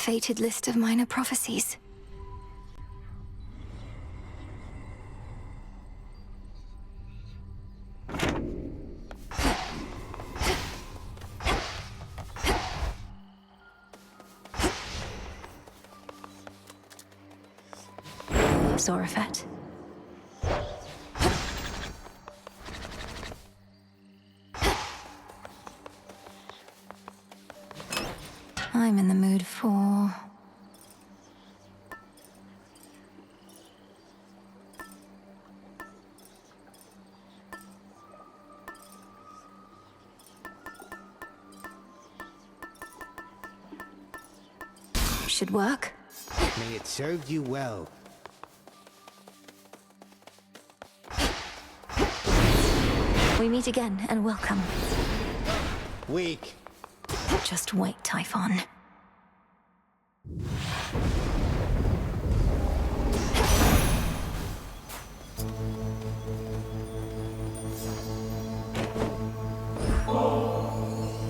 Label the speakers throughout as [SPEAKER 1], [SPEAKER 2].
[SPEAKER 1] fated list of minor prophecies. Zorafet. I'm in the mood for... Should work.
[SPEAKER 2] May it serve you well.
[SPEAKER 1] We meet again, and welcome.
[SPEAKER 2] Weak.
[SPEAKER 1] Just wait, Typhon.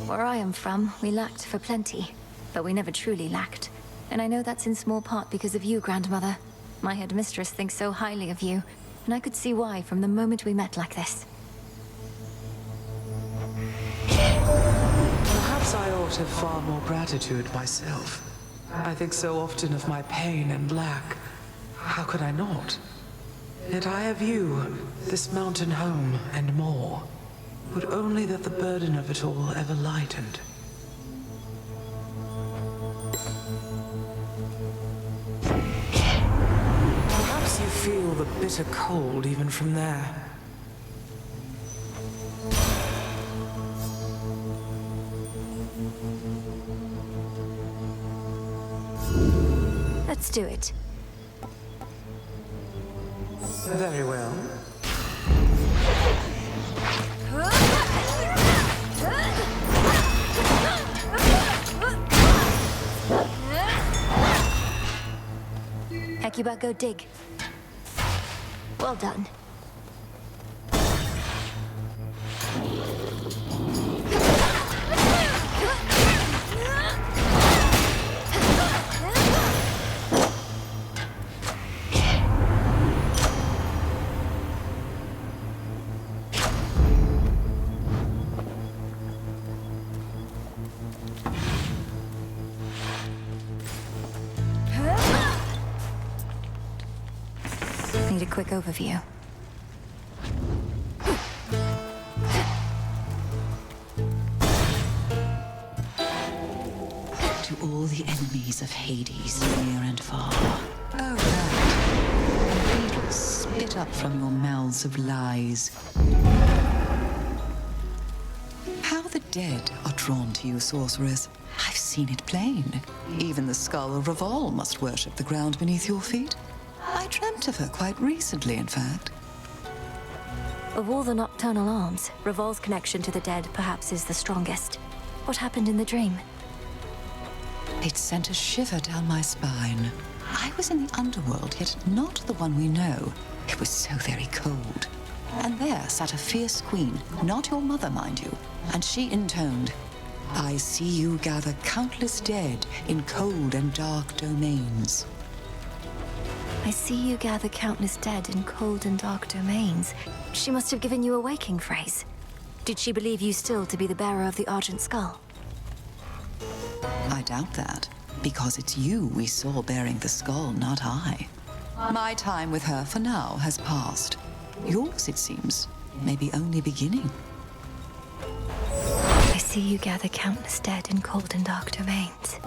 [SPEAKER 1] Where I am from, we lacked for plenty, but we never truly lacked. And I know that's in small part because of you, Grandmother. My headmistress thinks so highly of you, and I could see why from the moment we met like this.
[SPEAKER 3] Perhaps I ought to have far more gratitude myself. I think so often of my pain and lack. How could I not? Yet I have you, this mountain home, and more. Would only that the burden of it all ever lightened. Perhaps you feel the bitter cold even from there.
[SPEAKER 1] Let's do it.
[SPEAKER 3] Very well.
[SPEAKER 1] Hecuba, go dig. Well done. Need a quick overview.
[SPEAKER 4] To all the enemies of Hades, near and far. Oh, that. Beetles spit up from your mouths of lies. How the dead are drawn to you, sorceress. I've seen it plain. Even the skull of Reval must worship the ground beneath your feet. I dreamt of her quite recently, in fact.
[SPEAKER 1] Of all the nocturnal arms, Revol's connection to the dead perhaps is the strongest. What happened in the dream?
[SPEAKER 4] It sent a shiver down my spine. I was in the underworld, yet not the one we know. It was so very cold. And there sat a fierce queen, not your mother, mind you. And she intoned, "I see you gather countless dead in cold and dark domains."
[SPEAKER 1] I see you gather countless dead in cold and dark domains. She must have given you a waking phrase. Did she believe you still to be the bearer of the Argent Skull?
[SPEAKER 4] I doubt that, because it's you we saw bearing the skull, not I. My time with her for now has passed. Yours, it seems, may be only beginning.
[SPEAKER 1] I see you gather countless dead in cold and dark domains.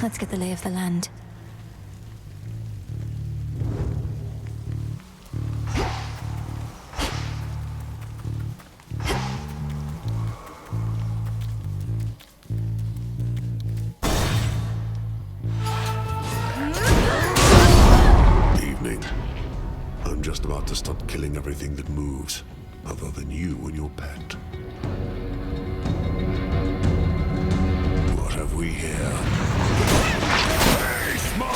[SPEAKER 1] Let's get the lay of the land.
[SPEAKER 5] Evening. I'm just about to start killing everything that moves, other than you and your pet. What have we here? Face my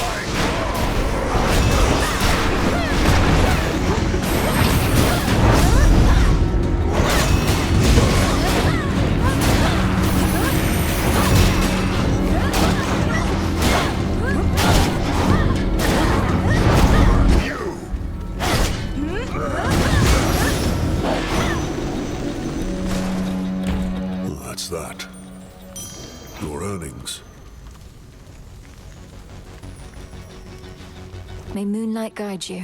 [SPEAKER 5] That's that. Your earnings.
[SPEAKER 1] May moonlight guide you.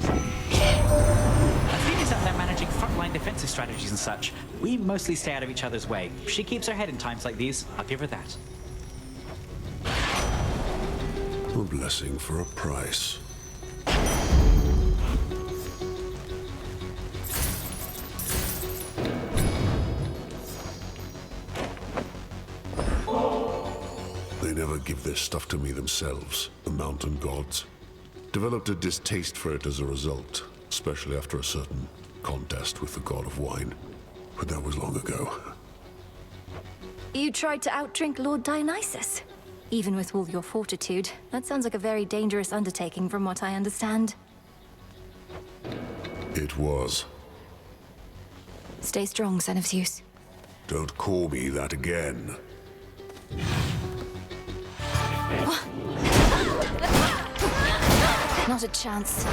[SPEAKER 6] Athena's out there managing frontline defensive strategies and such. We mostly stay out of each other's way. She keeps her head in times like these. I'll give her that.
[SPEAKER 5] A blessing for a price. They never give their stuff to me themselves, the mountain gods. Developed a distaste for it as a result, especially after a certain contest with the god of wine. But that was long ago.
[SPEAKER 1] You tried to outdrink Lord Dionysus? Even with all your fortitude, that sounds like a very dangerous undertaking from what I understand.
[SPEAKER 5] It was.
[SPEAKER 1] Stay strong, son of Zeus.
[SPEAKER 5] Don't call me that again.
[SPEAKER 1] Not a chance.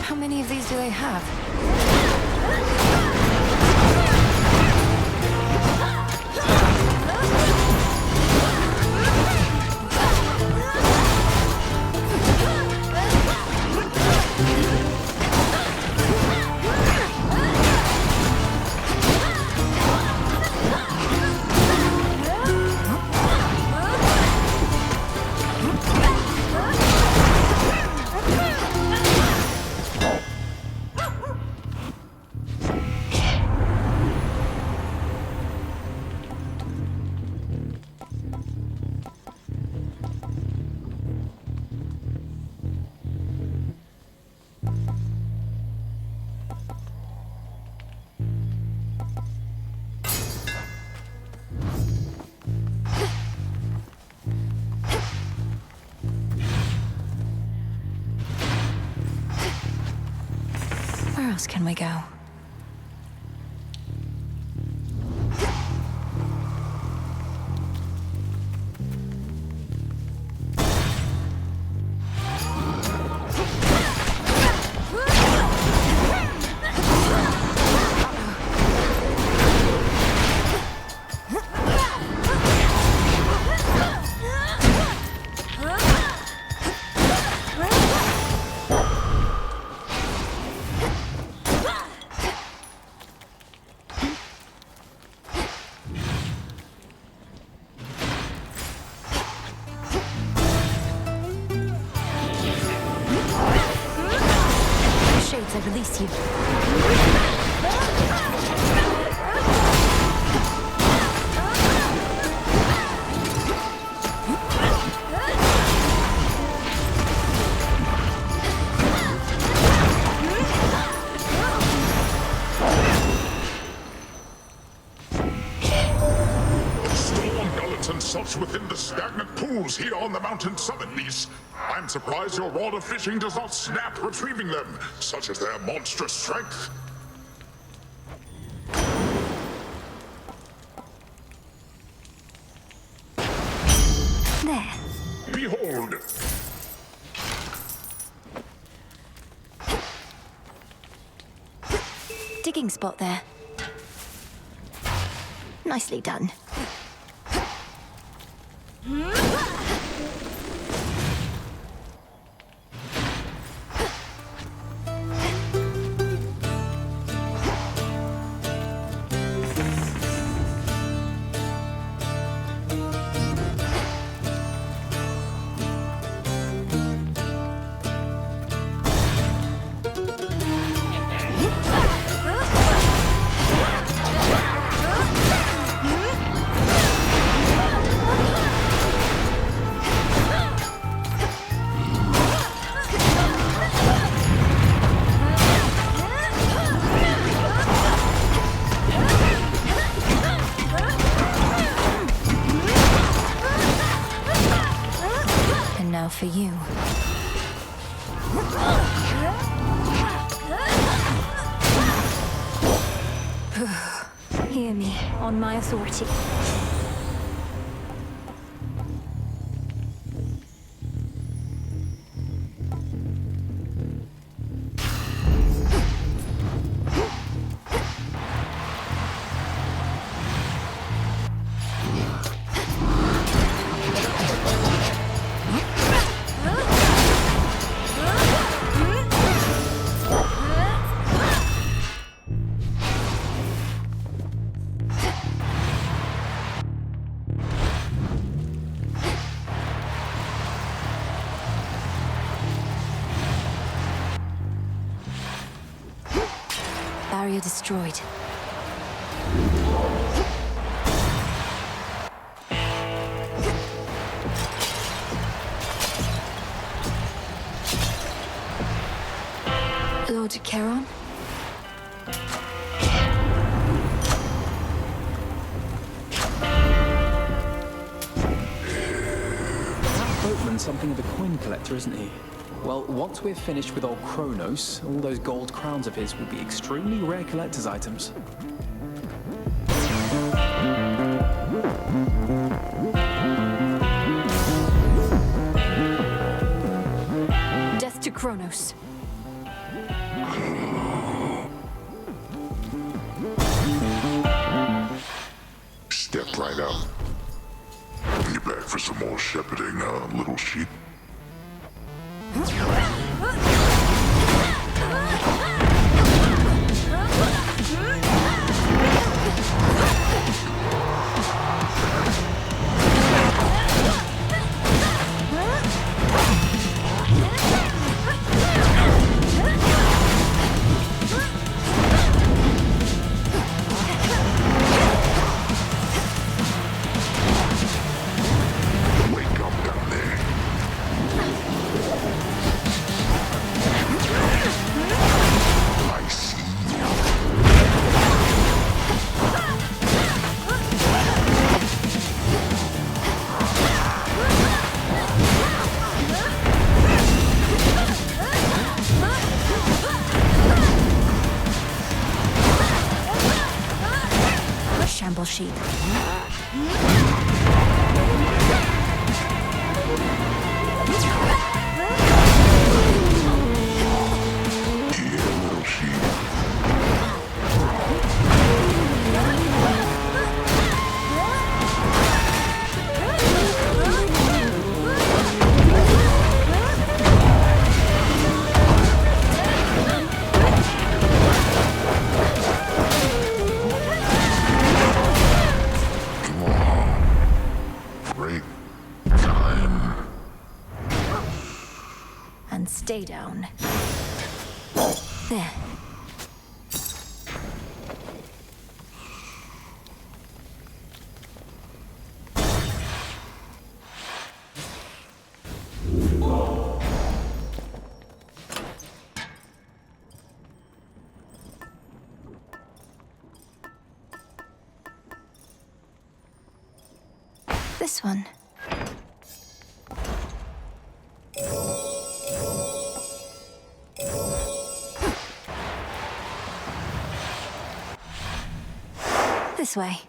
[SPEAKER 1] How many of these do they have? Where else can we go? Shades, I release you.
[SPEAKER 7] plants and such within the stagnant pools here on the mountain summit, niece. I'm surprised your rod of fishing does not snap retrieving them, such is their monstrous strength.
[SPEAKER 1] There.
[SPEAKER 7] Behold!
[SPEAKER 1] Digging spot there. Nicely done. For you. Hear me, on my authority. Barrier destroyed. Lord Charon?
[SPEAKER 8] That boatman's something of a coin collector, isn't he? Well, once we're finished with old Kronos, all those gold crowns of his will be extremely rare collector's items.
[SPEAKER 1] Death to Kronos.
[SPEAKER 7] Step right up. You back for some more shepherding, little sheep? Wake up down there. I see you.
[SPEAKER 1] Shamble sheep.
[SPEAKER 7] Yeah, little sheep. Come on. Break time.
[SPEAKER 1] And stay down. There. The this one? This way.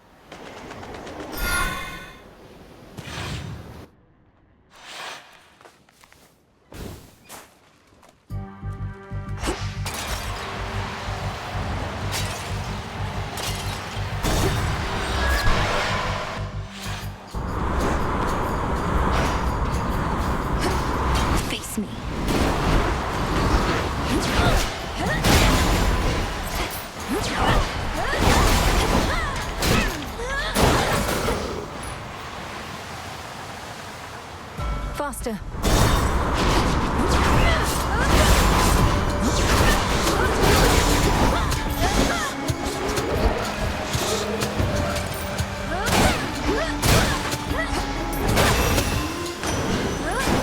[SPEAKER 1] Face me. Faster.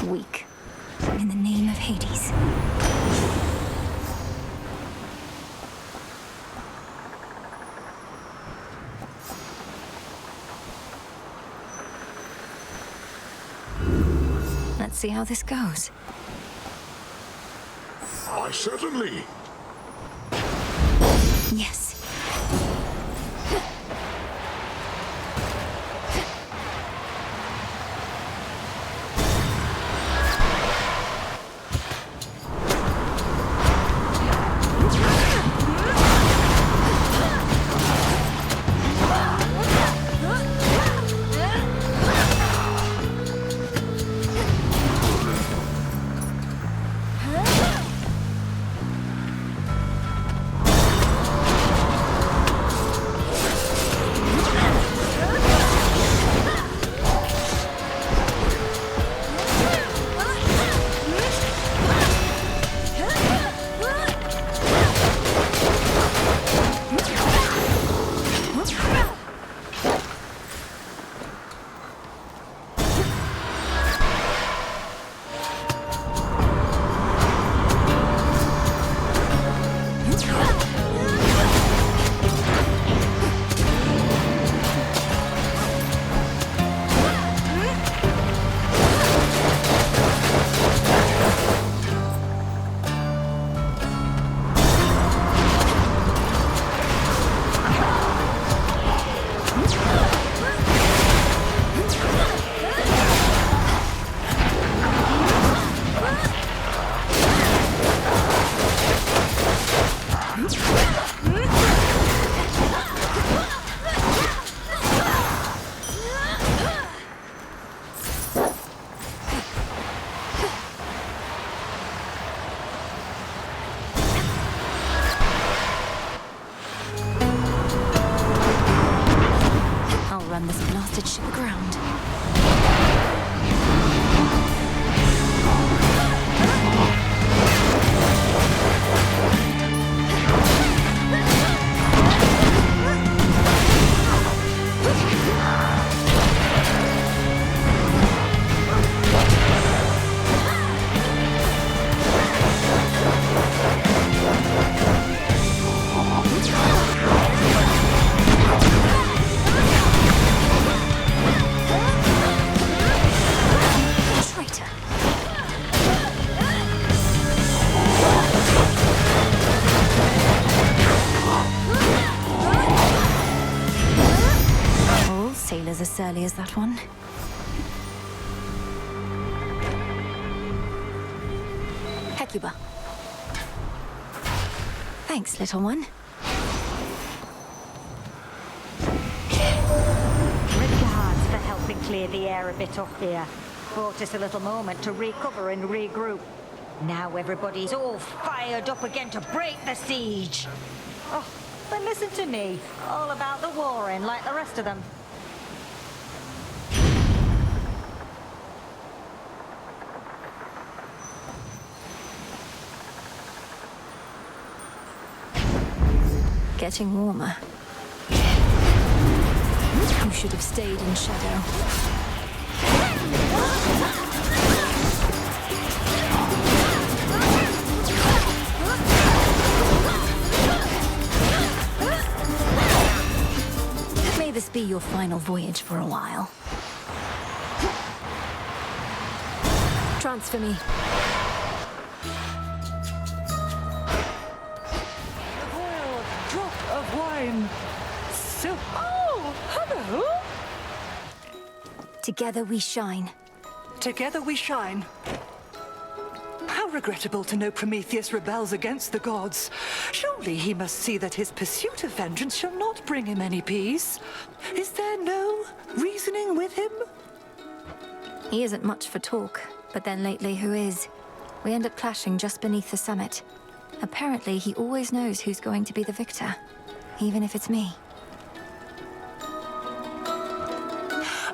[SPEAKER 1] Weak. In the name of Hades. Let's see how this goes.
[SPEAKER 7] Why, certainly.
[SPEAKER 1] Yes. Run this blasted ship aground. As surly as that one. Hecuba. Thanks, little one.
[SPEAKER 9] Regards for helping clear the air a bit up here. Bought us a little moment to recover and regroup. Now everybody's all fired up again to break the siege. Oh, but listen to me. All about the warring like the rest of them.
[SPEAKER 1] Getting warmer. You should have stayed in shadow. May this be your final voyage for a while. Transfer me.
[SPEAKER 3] A royal drop of wine. So, oh, hello.
[SPEAKER 1] Together we shine.
[SPEAKER 3] Together we shine. How regrettable to know Prometheus rebels against the gods. Surely he must see that his pursuit of vengeance shall not bring him any peace. Is there no reasoning with him?
[SPEAKER 1] He isn't much for talk, but then lately who is? We end up clashing just beneath the summit. Apparently he always knows who's going to be the victor, even if it's me.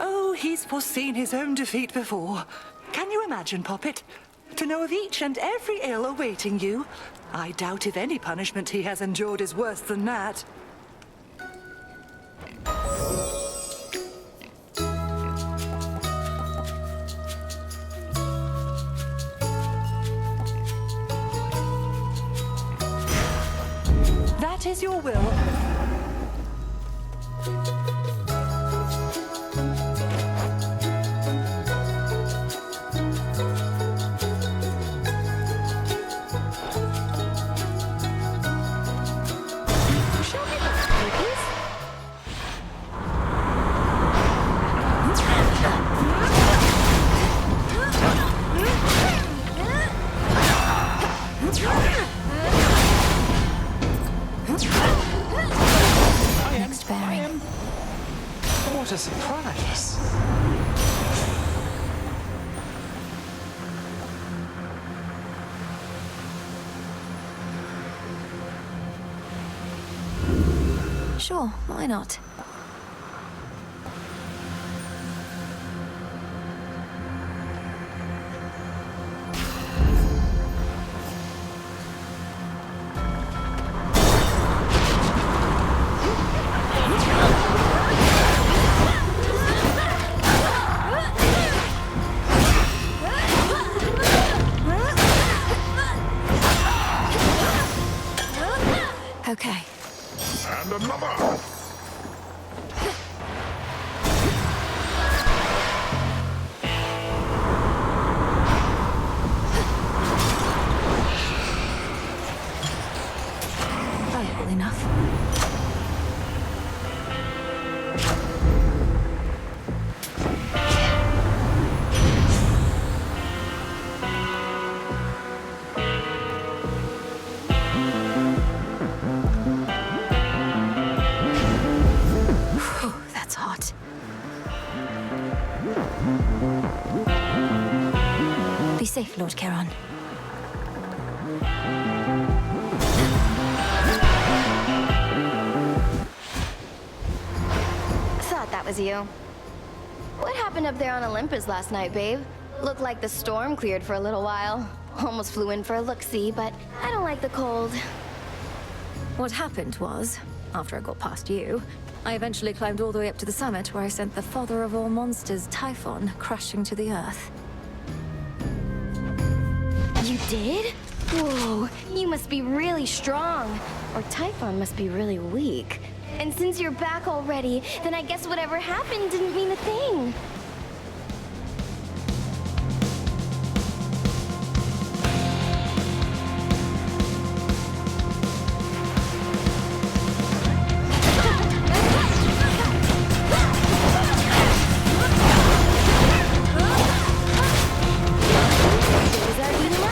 [SPEAKER 3] Oh, he's foreseen his own defeat before. Can you imagine, Poppet? To know of each and every ill awaiting you? I doubt if any punishment he has endured is worse than that. That is your will.
[SPEAKER 1] Next bearing.
[SPEAKER 3] What a surprise.
[SPEAKER 1] Sure, why not? Okay.
[SPEAKER 7] And another!
[SPEAKER 1] Valuable enough. Whew, that's hot. Be safe, Lord Charon.
[SPEAKER 10] Thought that was you. What happened up there on Olympus last night, babe? Looked like the storm cleared for a little while. Almost flew in for a look-see, but I don't like the cold.
[SPEAKER 1] What happened was, after I got past you, I eventually climbed all the way up to the summit where I sent the father of all monsters, Typhon, crashing to the earth.
[SPEAKER 10] You did? Whoa, you must be really strong. Or Typhon must be really weak. And since you're back already, then I guess whatever happened didn't mean a thing. Days are heating up.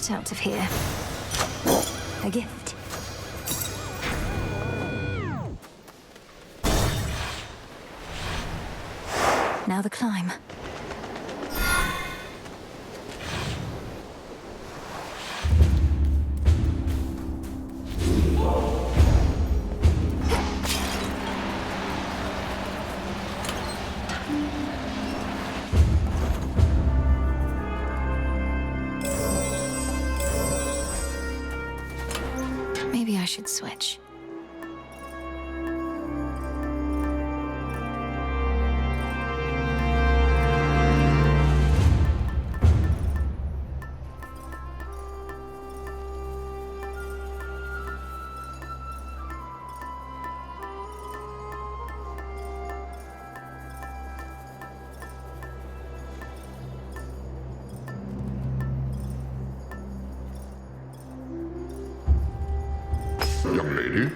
[SPEAKER 1] Out of here. A gift. Now the climb. Maybe I should switch.
[SPEAKER 7] Young lady?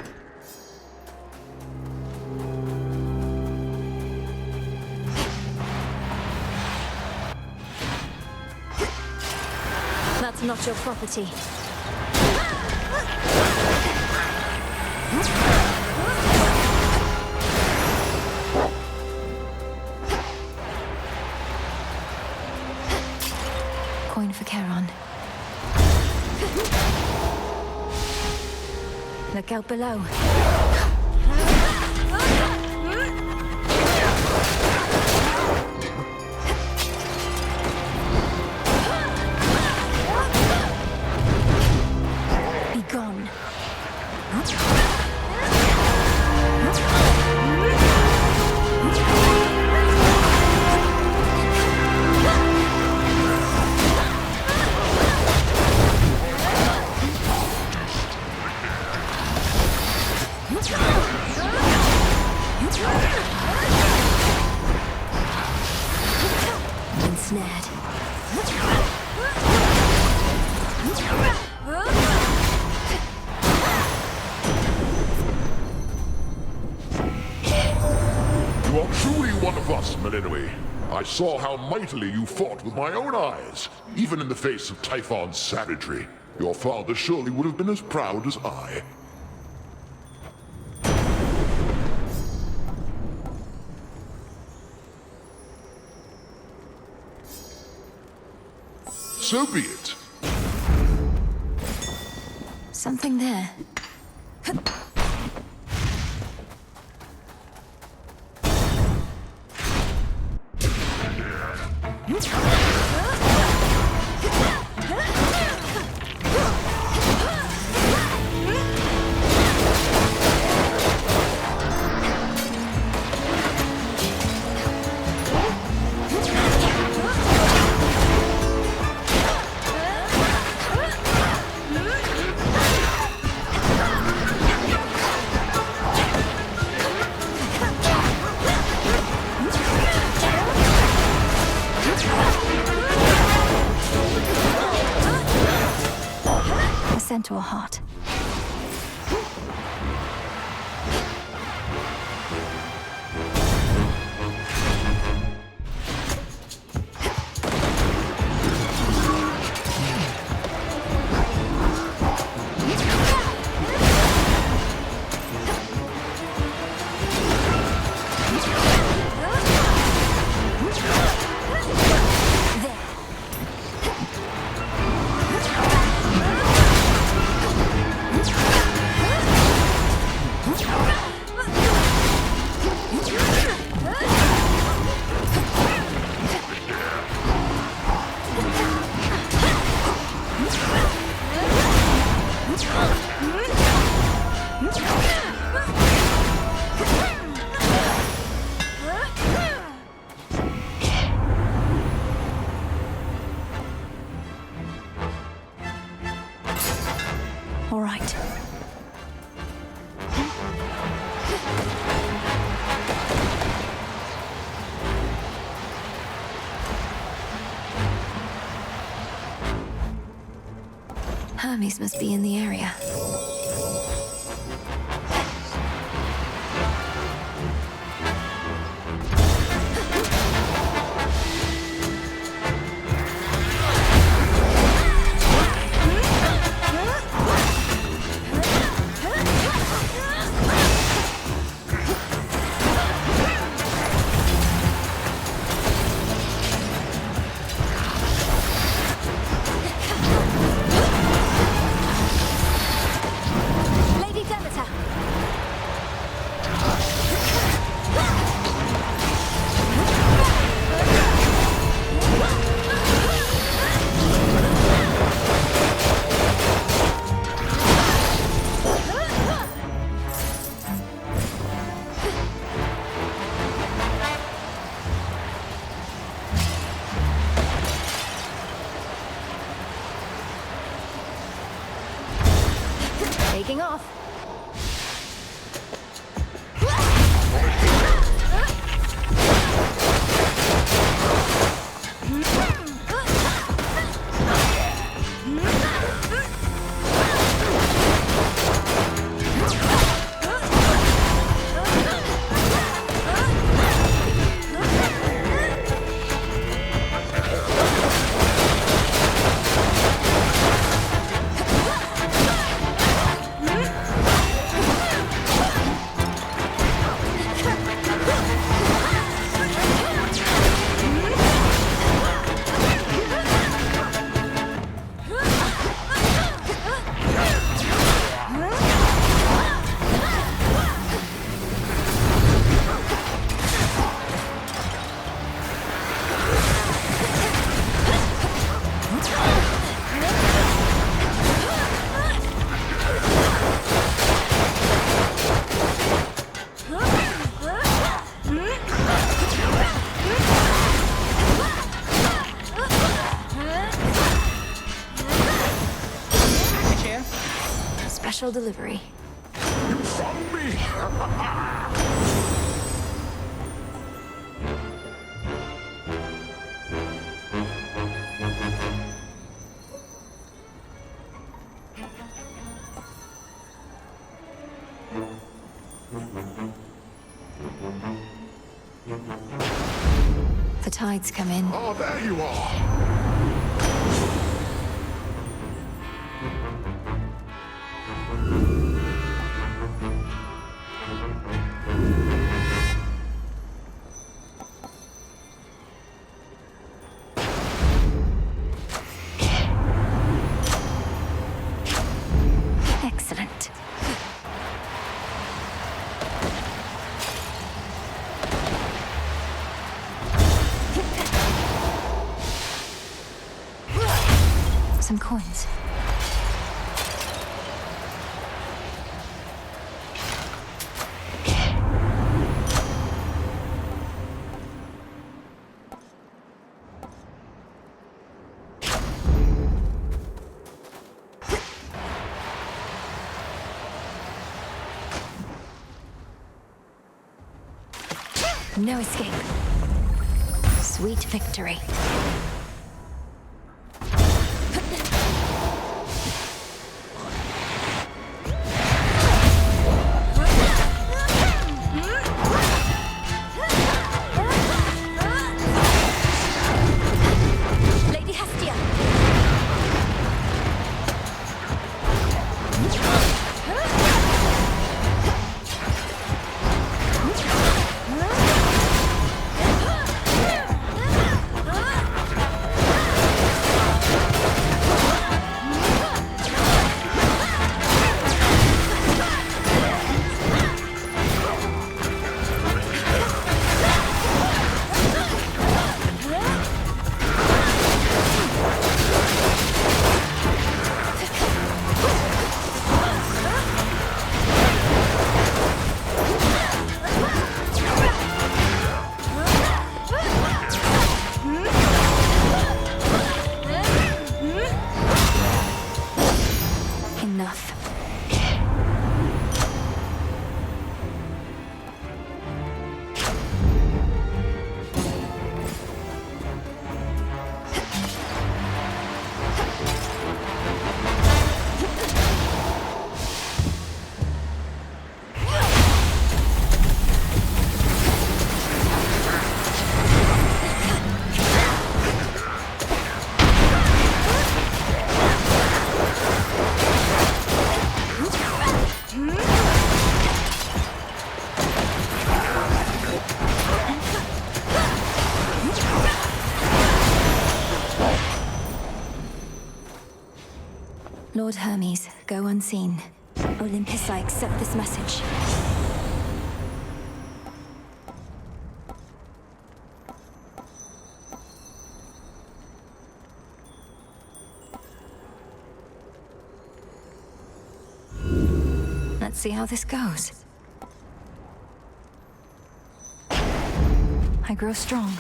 [SPEAKER 1] That's not your property. Coin for Charon. Look out below. Be gone. Ensnared.
[SPEAKER 7] You are truly one of us, Melinoi. I saw how mightily you fought with my own eyes, even in the face of Typhon's savagery. Your father surely would have been as proud as I. So be it.
[SPEAKER 1] Something there. Centaur heart. All right. Hermes must be in the area. Taking off. Special delivery.
[SPEAKER 7] You found me!
[SPEAKER 1] The tides come in.
[SPEAKER 7] Oh, there you are!
[SPEAKER 1] Excellent. Some coins. No escape. Sweet victory. Lady Hestia. Lord Hermes, go unseen. Olympus, I accept this message. Let's see how this goes. I grow strong.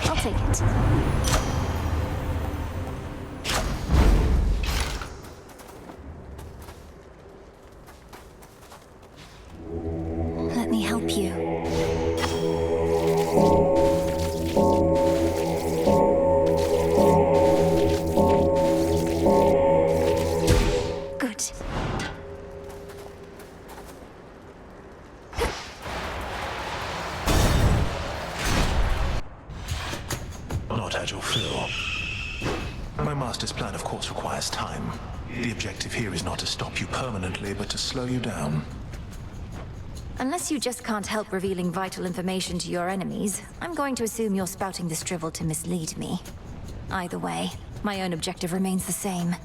[SPEAKER 1] I'll take it. Let me help you. Good.
[SPEAKER 11] Not at your fill. My master's plan, of course, requires time. The objective here is not to stop you permanently, but to slow you down.
[SPEAKER 1] Unless you just can't help revealing vital information to your enemies, I'm going to assume you're spouting this drivel to mislead me. Either way, my own objective remains the same.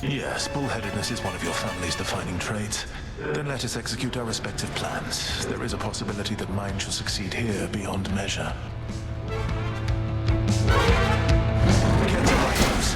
[SPEAKER 11] Yes, bullheadedness is one of your family's defining traits. Then let us execute our respective plans. There is a possibility that mine shall succeed here beyond measure. Get to my house.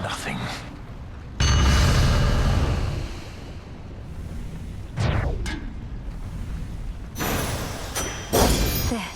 [SPEAKER 11] nothing.
[SPEAKER 1] There.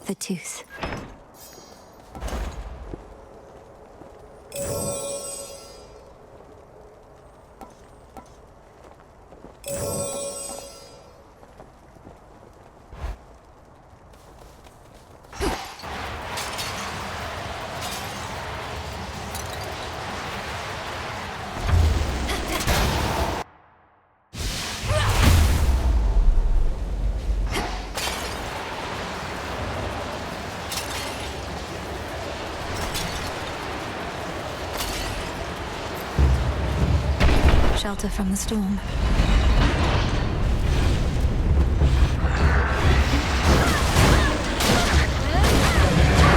[SPEAKER 1] The tooth. Shelter from the storm.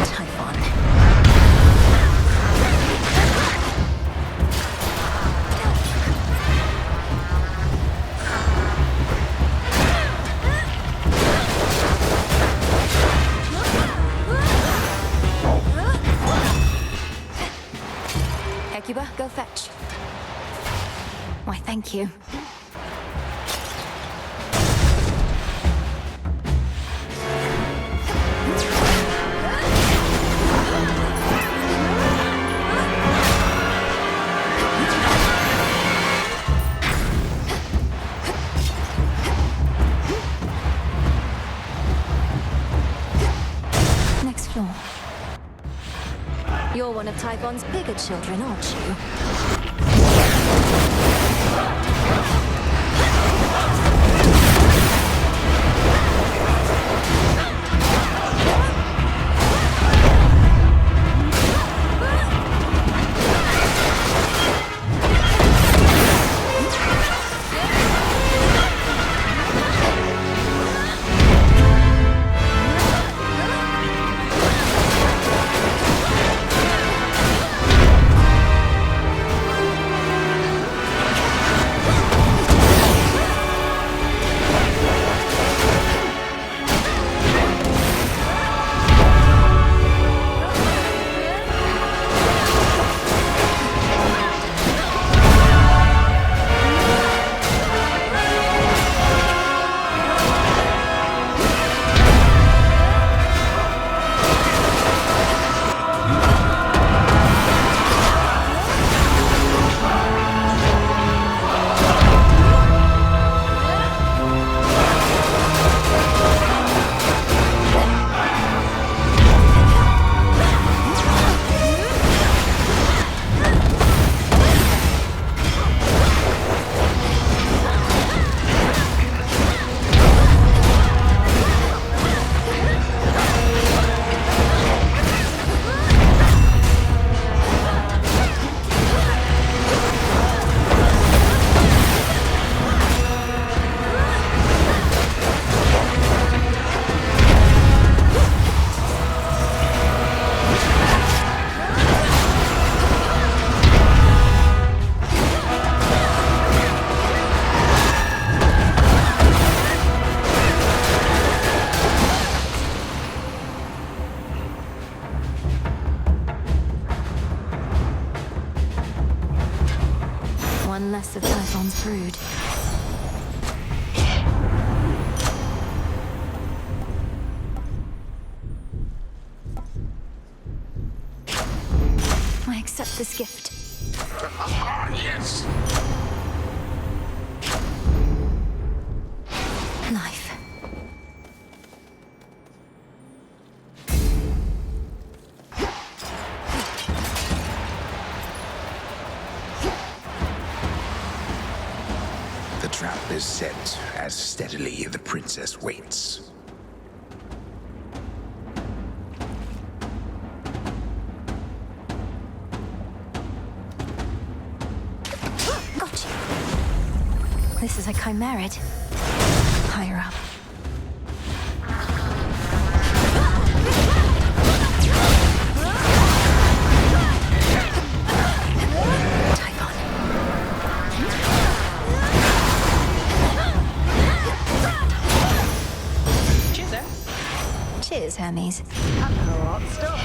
[SPEAKER 1] Typhon. Hecuba, go fetch. Why, thank you. Next floor. You're one of Typhon's bigger children, aren't you? One less of Typhon's brood. I accept this gift.
[SPEAKER 7] Yes!
[SPEAKER 1] Life.
[SPEAKER 12] The trap is set as steadily the princess waits.
[SPEAKER 1] this is a chimerid. Higher up. Cheers, Hermes.
[SPEAKER 9] Hot stuff.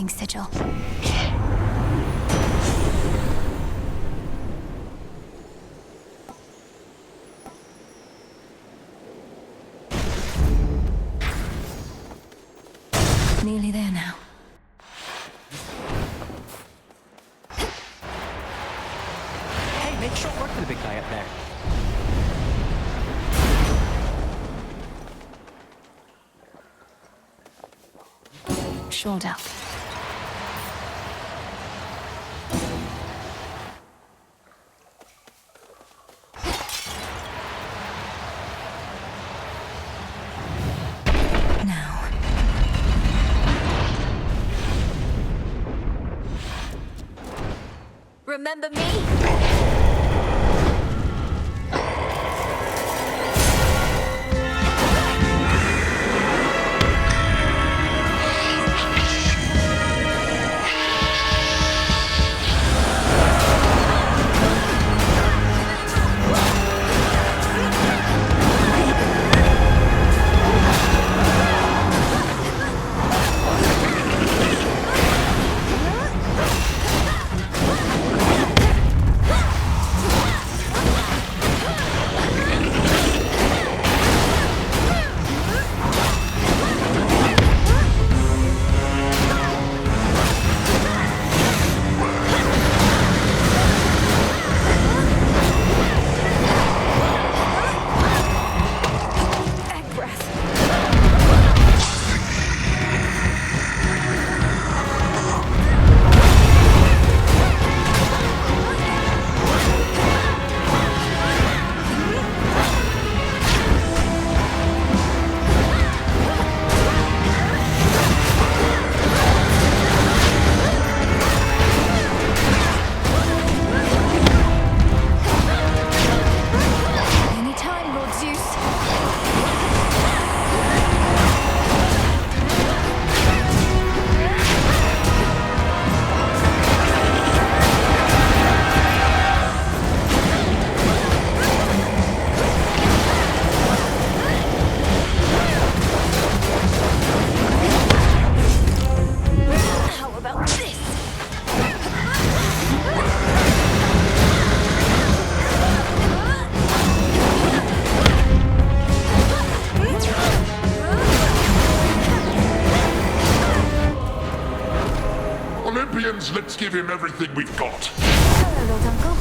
[SPEAKER 1] Sigil. Nearly there now.
[SPEAKER 6] Hey, make short work of the big guy up there.
[SPEAKER 1] Shoulder. Remember me?
[SPEAKER 7] him everything we've got.
[SPEAKER 1] Hello, Lord Uncle.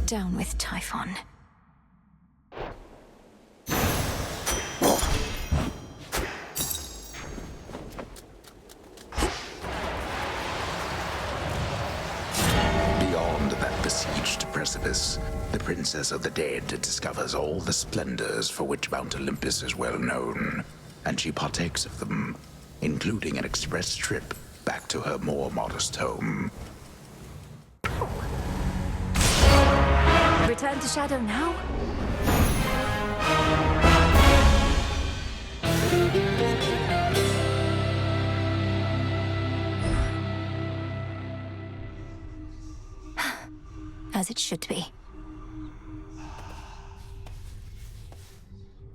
[SPEAKER 1] Down with Typhon.
[SPEAKER 12] Beyond that besieged precipice, the Princess of the Dead discovers all the splendors for which Mount Olympus is well known, and she partakes of them, including an express trip back to her more modest home.
[SPEAKER 1] Return to Shadow now? As it should be.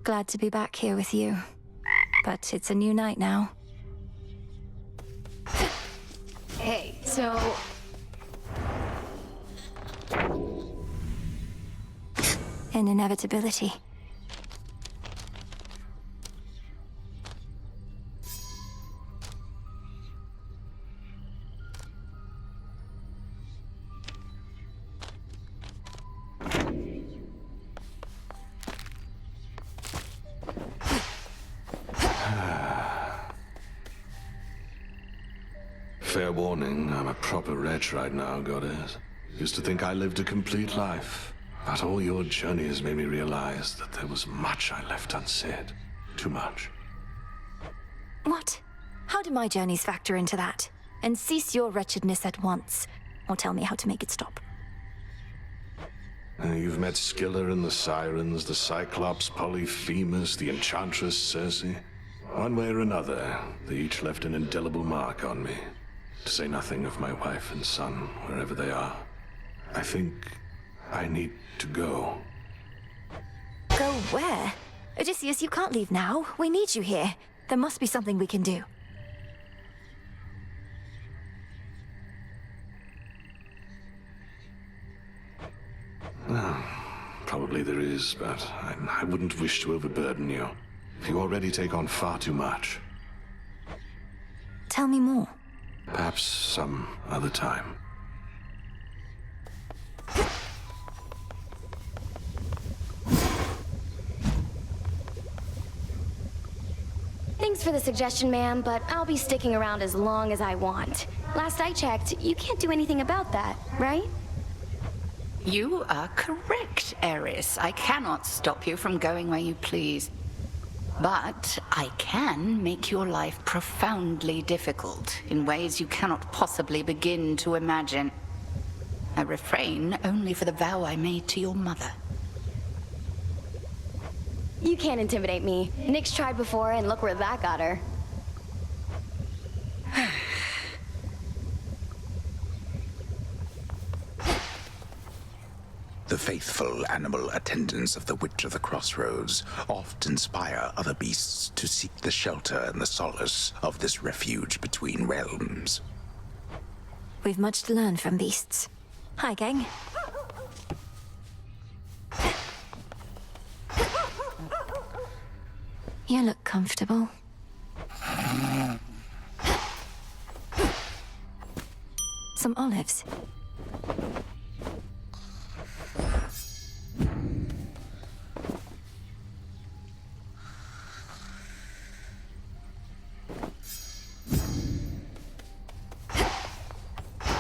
[SPEAKER 1] Glad to be back here with you. But it's a new night now.
[SPEAKER 10] Hey, so...
[SPEAKER 1] An inevitability.
[SPEAKER 11] Fair warning, I'm a proper wretch right now, Goddess. Used to think I lived a complete life. But all your journey has made me realize that there was much I left unsaid. Too much.
[SPEAKER 1] What? How do my journeys factor into that? And cease your wretchedness at once, or tell me how to make it stop.
[SPEAKER 11] You've met Scylla and the Sirens, the Cyclops, Polyphemus, the Enchantress Circe. One way or another, they each left an indelible mark on me. To say nothing of my wife and son, wherever they are. I think I need to go.
[SPEAKER 1] Go where? Odysseus, you can't leave now. We need you here. There must be something we can do.
[SPEAKER 11] Probably there is, but I wouldn't wish to overburden you. You already take on far too much.
[SPEAKER 1] Tell me more.
[SPEAKER 11] Perhaps some other time.
[SPEAKER 10] Thanks for the suggestion, ma'am, but I'll be sticking around as long as I want. Last I checked, you can't do anything about that, right?
[SPEAKER 4] You are correct, Eris. I cannot stop you from going where you please. But I can make your life profoundly difficult in ways you cannot possibly begin to imagine. I refrain only for the vow I made to your mother.
[SPEAKER 10] You can't intimidate me. Nyx tried before, and look where that got her.
[SPEAKER 12] The faithful animal attendants of the Witch of the Crossroads oft inspire other beasts to seek the shelter and the solace of this refuge between realms.
[SPEAKER 1] We've much to learn from beasts. Hi, gang. You look comfortable. Some olives.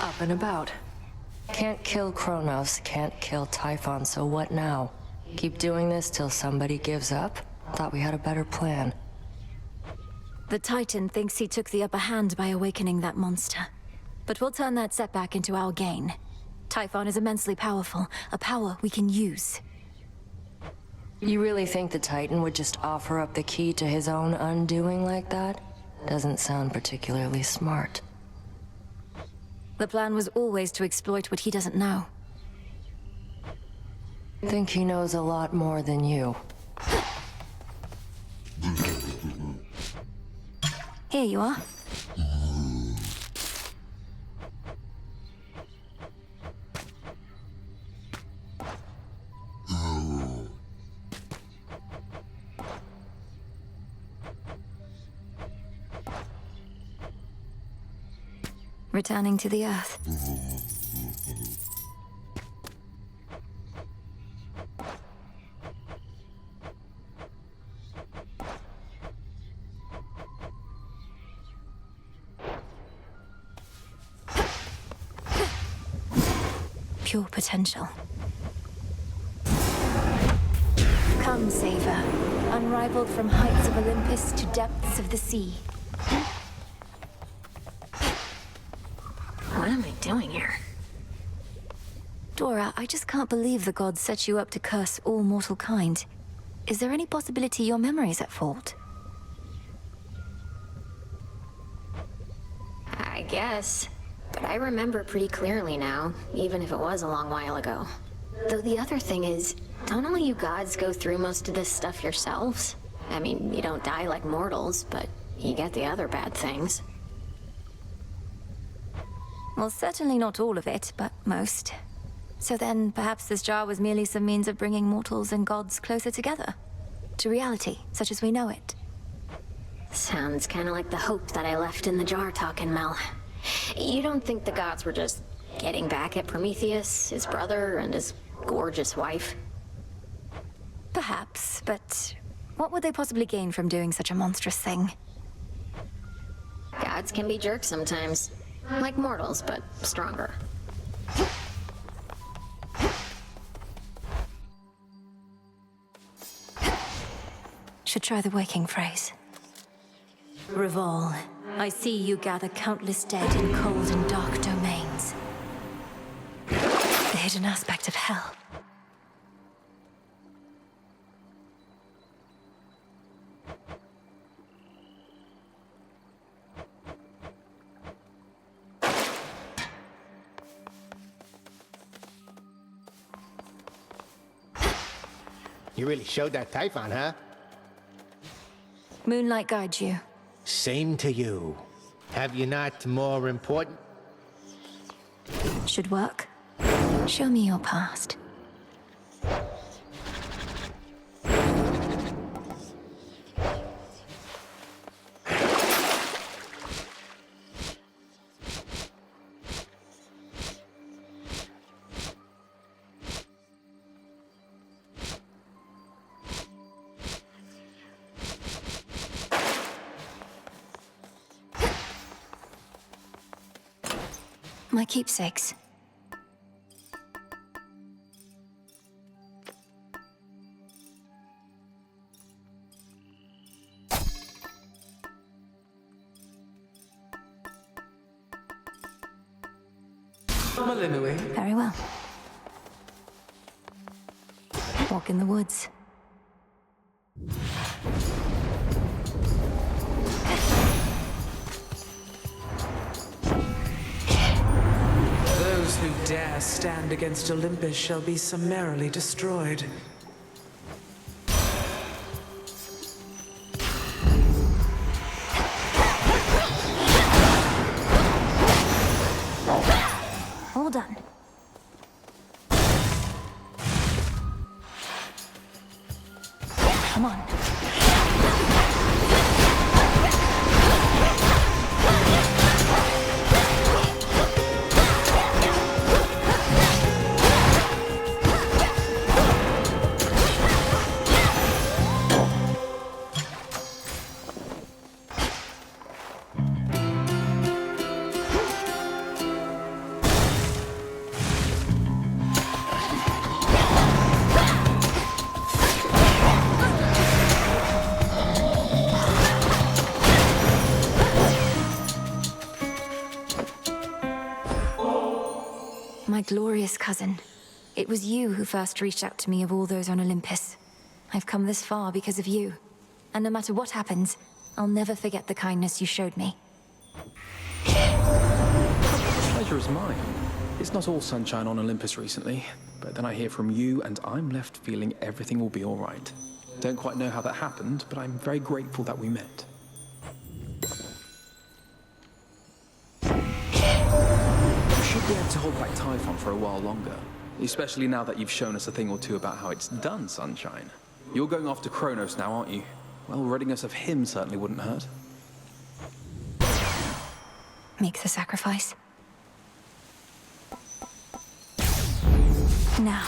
[SPEAKER 13] Up and about. Can't kill Kronos, can't kill Typhon, so what now? Keep doing this till somebody gives up? Thought we had a better plan.
[SPEAKER 1] The Titan thinks he took the upper hand by awakening that monster. But we'll turn that setback into our gain. Typhon is immensely powerful, a power we can use.
[SPEAKER 13] You really think the Titan would just offer up the key to his own undoing like that? Doesn't sound particularly smart.
[SPEAKER 1] The plan was always to exploit what he doesn't know.
[SPEAKER 13] Think he knows a lot more than you.
[SPEAKER 1] Here you are. Returning to the Earth. Pure potential. Come, Saver, unrivaled from heights of Olympus to depths of the sea. What am I doing here? Dora, I just can't believe the gods set you up to curse all mortal kind. Is there any possibility your memory's at fault?
[SPEAKER 14] I guess. But I remember pretty clearly now, even if it was a long while ago. Though the other thing is, don't all you gods go through most of this stuff yourselves? I mean, you don't die like mortals, but you get the other bad things.
[SPEAKER 1] Well, certainly not all of it, but most. So then, perhaps this jar was merely some means of bringing mortals and gods closer together. To reality, such as we know it.
[SPEAKER 14] Sounds kinda like the hope that I left in the jar talking, Mel. You don't think the gods were just getting back at Prometheus, his brother, and his gorgeous wife?
[SPEAKER 1] Perhaps, but what would they possibly gain from doing such a monstrous thing?
[SPEAKER 14] Gods can be jerks sometimes. Like mortals, but stronger.
[SPEAKER 1] Should try the waking phrase. Revol, I see you gather countless dead in cold and dark domains. The hidden aspect of hell.
[SPEAKER 2] You really showed that Typhon, huh?
[SPEAKER 1] Moonlight guides you.
[SPEAKER 2] Same to you. Have you not more important?
[SPEAKER 1] Should work. Show me your past. My keepsakes.
[SPEAKER 3] Very
[SPEAKER 1] well. Walk in the woods.
[SPEAKER 3] Those who dare stand against Olympus shall be summarily destroyed.
[SPEAKER 1] All done. Come on. My glorious cousin. It was you who first reached out to me of all those on Olympus. I've come this far because of you. And no matter what happens, I'll never forget the kindness you showed me.
[SPEAKER 8] The pleasure is mine. It's not all sunshine on Olympus recently, but then I hear from you and I'm left feeling everything will be all right. Don't quite know how that happened, but I'm very grateful that we met. You should be able to hold back Typhon for a while longer, especially now that you've shown us a thing or two about how it's done, Sunshine. You're going after Kronos now, aren't you? Well, ridding us of him certainly wouldn't hurt.
[SPEAKER 1] Make the sacrifice. Now.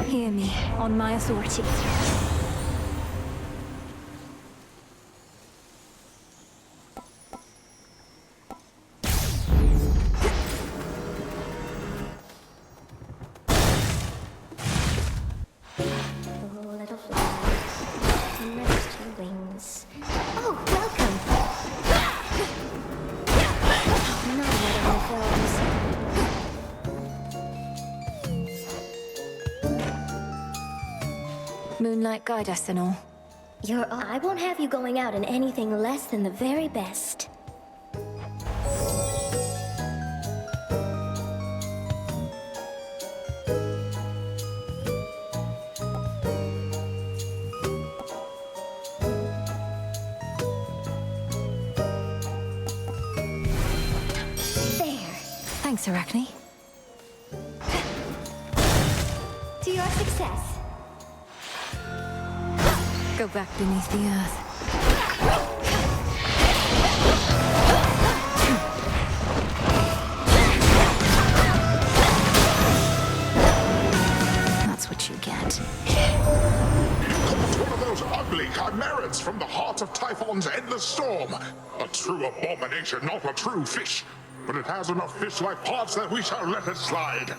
[SPEAKER 1] Hear me, on my authority.
[SPEAKER 14] Little fly, rest your wings. Oh, welcome! Not yet on the films.
[SPEAKER 1] Moonlight guide us and all.
[SPEAKER 10] I won't have you going out in anything less than the very best.
[SPEAKER 1] There. Thanks, Arachne.
[SPEAKER 10] To your success.
[SPEAKER 1] Go back beneath the earth. That's what you get.
[SPEAKER 7] One of those ugly ugly chimeras from the heart of Typhon's endless storm. A true abomination, not a true fish. But it has enough fish-like parts that we shall let it slide.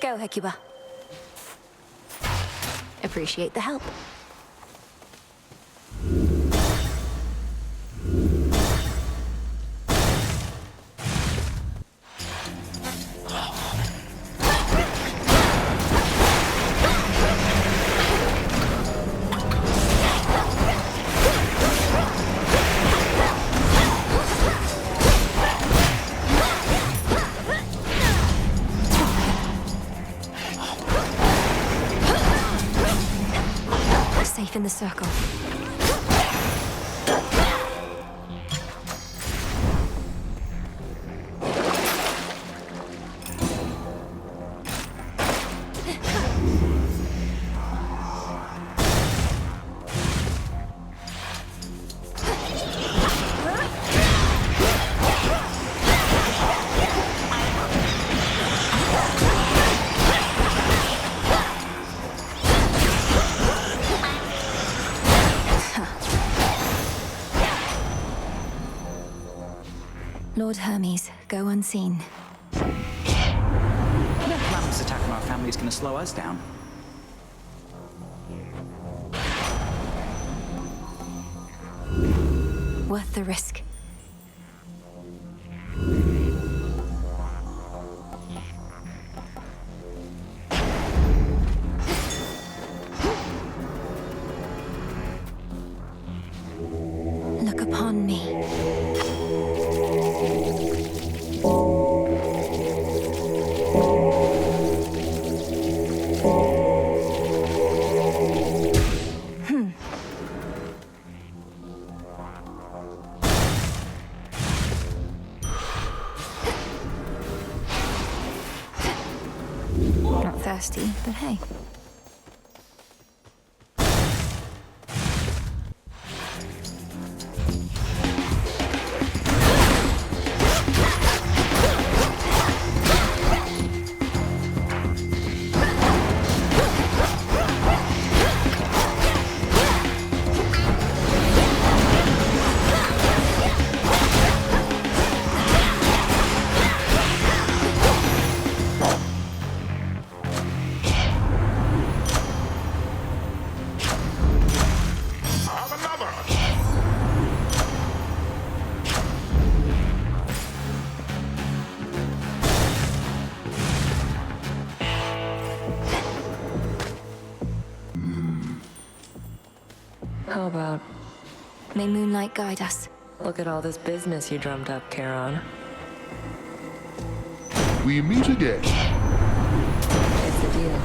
[SPEAKER 1] Go, Hecuba. Appreciate the help. Safe in the circle. Lord Hermes, go unseen.
[SPEAKER 6] No calamitous attack from our family is going to slow us down.
[SPEAKER 1] Worth the risk. Look upon me. Not thirsty, but hey.
[SPEAKER 13] How about...
[SPEAKER 1] May moonlight guide us.
[SPEAKER 13] Look at all this business you drummed up, Charon.
[SPEAKER 7] We meet again.
[SPEAKER 13] It's the deal.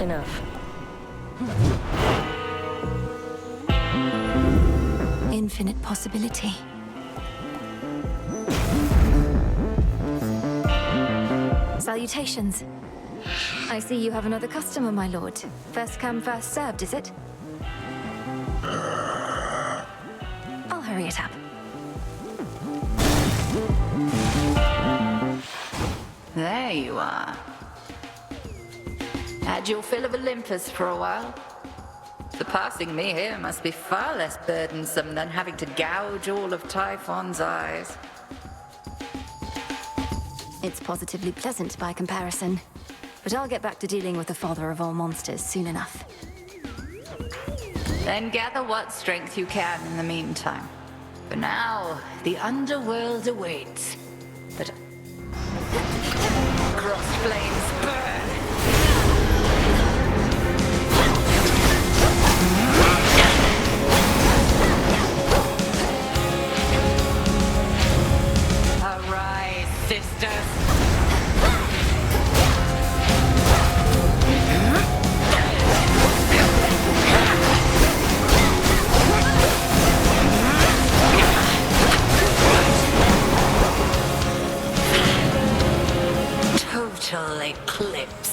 [SPEAKER 13] Enough.
[SPEAKER 1] Infinite possibility. Salutations. I see you have another customer, my lord. First come, first served, is it? I'll hurry it up.
[SPEAKER 15] There you are. Had your fill of Olympus for a while? Surpassing me here must be far less burdensome than having to gouge all of Typhon's eyes.
[SPEAKER 1] It's positively pleasant by comparison. But I'll get back to dealing with the father of all monsters soon enough.
[SPEAKER 15] Then gather what strength you can in the meantime. For now, the underworld awaits. But cross flames burn. Arise, sisters. Total eclipse.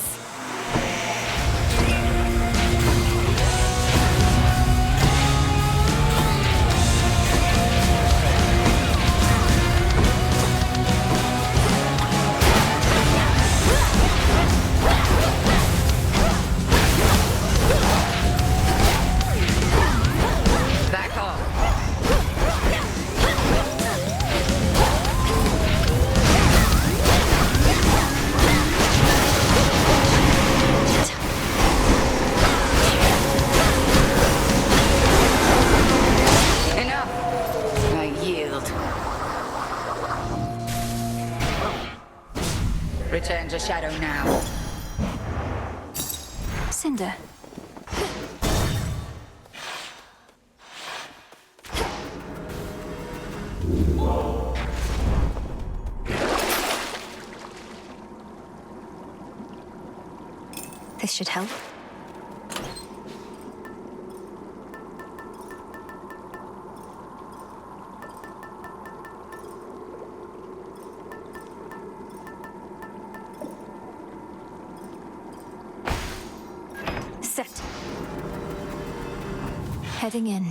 [SPEAKER 15] Return to shadow now.
[SPEAKER 1] Cinder. This should help. Set. Heading in.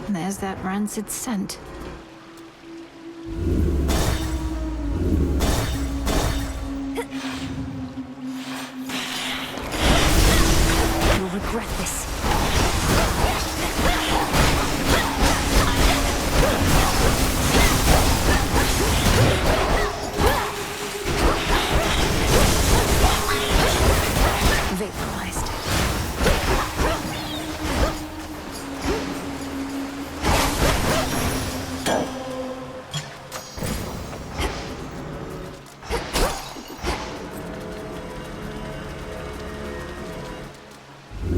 [SPEAKER 1] There's that rancid scent. You'll regret this. Vaporized.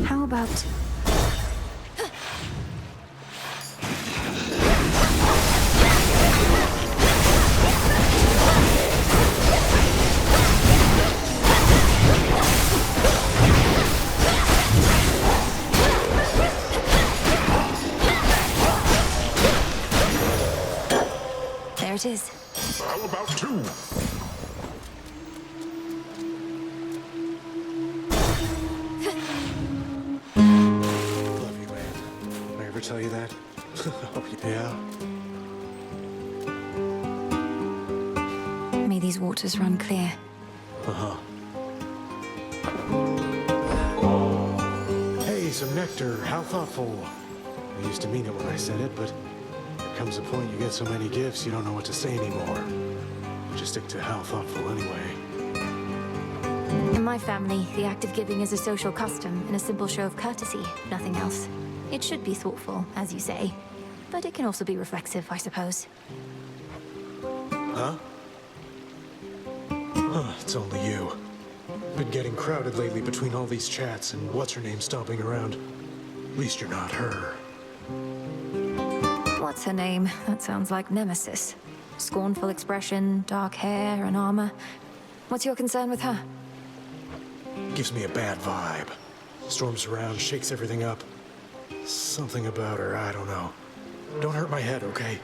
[SPEAKER 1] How about... There it is.
[SPEAKER 7] How about two?
[SPEAKER 11] Tell you that? Oh, yeah?
[SPEAKER 1] May these waters run clear.
[SPEAKER 11] Uh-huh. Hey, some nectar. How thoughtful. I used to mean it when I said it, but there comes a point you get so many gifts you don't know what to say anymore. You just stick to how thoughtful anyway.
[SPEAKER 1] In my family, the act of giving is a social custom and a simple show of courtesy, nothing else. It should be thoughtful, as you say, but it can also be reflexive, I suppose.
[SPEAKER 11] Huh? Huh, it's only you. Been getting crowded lately between all these chats and what's-her-name stomping around. At least you're not her.
[SPEAKER 1] What's her name? That sounds like Nemesis. Scornful expression, dark hair, and armor. What's your concern with her?
[SPEAKER 11] Gives me a bad vibe. Storms around, shakes everything up. Something about her, I don't know. Don't hurt my head, okay?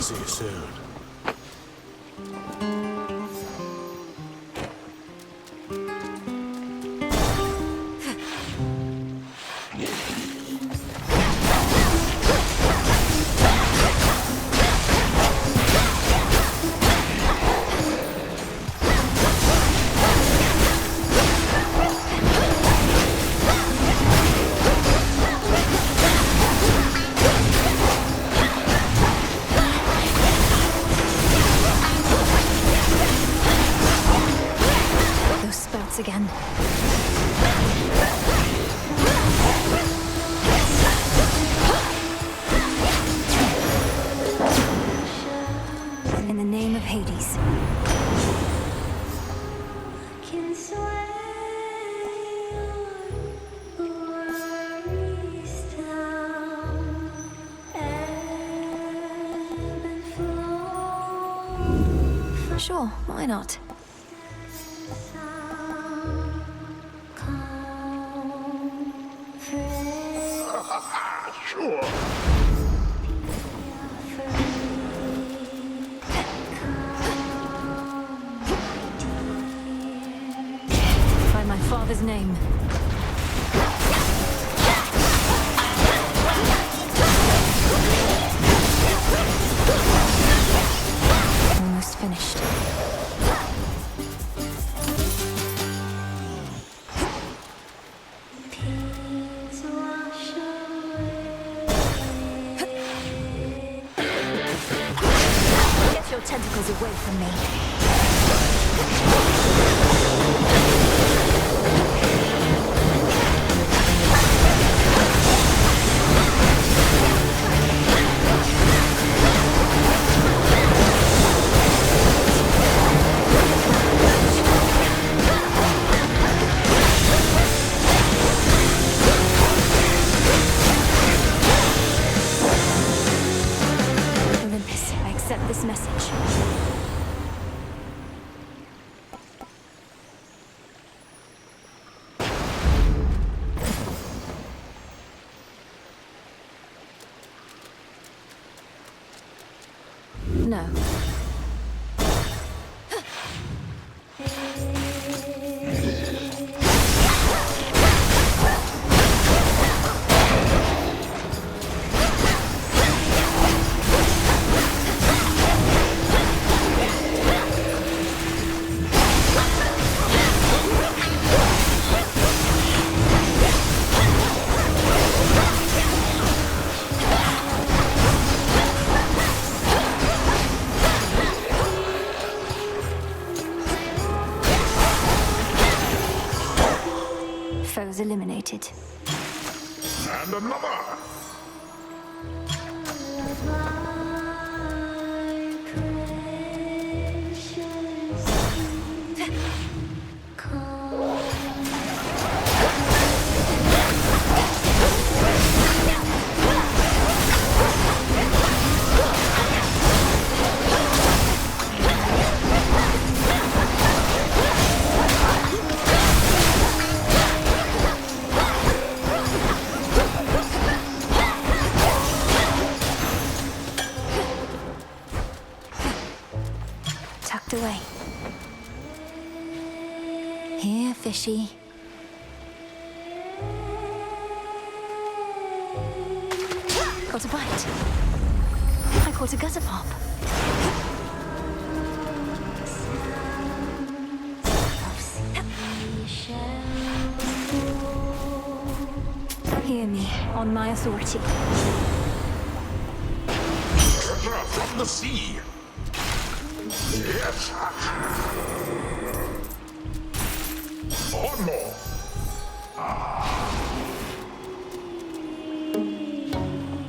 [SPEAKER 11] See you soon.
[SPEAKER 1] Again. In the name of Hades. Sure, why not?
[SPEAKER 7] Sure.
[SPEAKER 1] By my father's name. Almost finished.
[SPEAKER 10] Peace.
[SPEAKER 1] shackles away from me. Olympus, I accept this message. No. Foes eliminated.
[SPEAKER 7] And another!
[SPEAKER 1] Tucked away. Here, fishy. Got a bite. I caught a gutter pop. Hear me, on my authority.
[SPEAKER 7] Treasure from the sea! Yes! One more!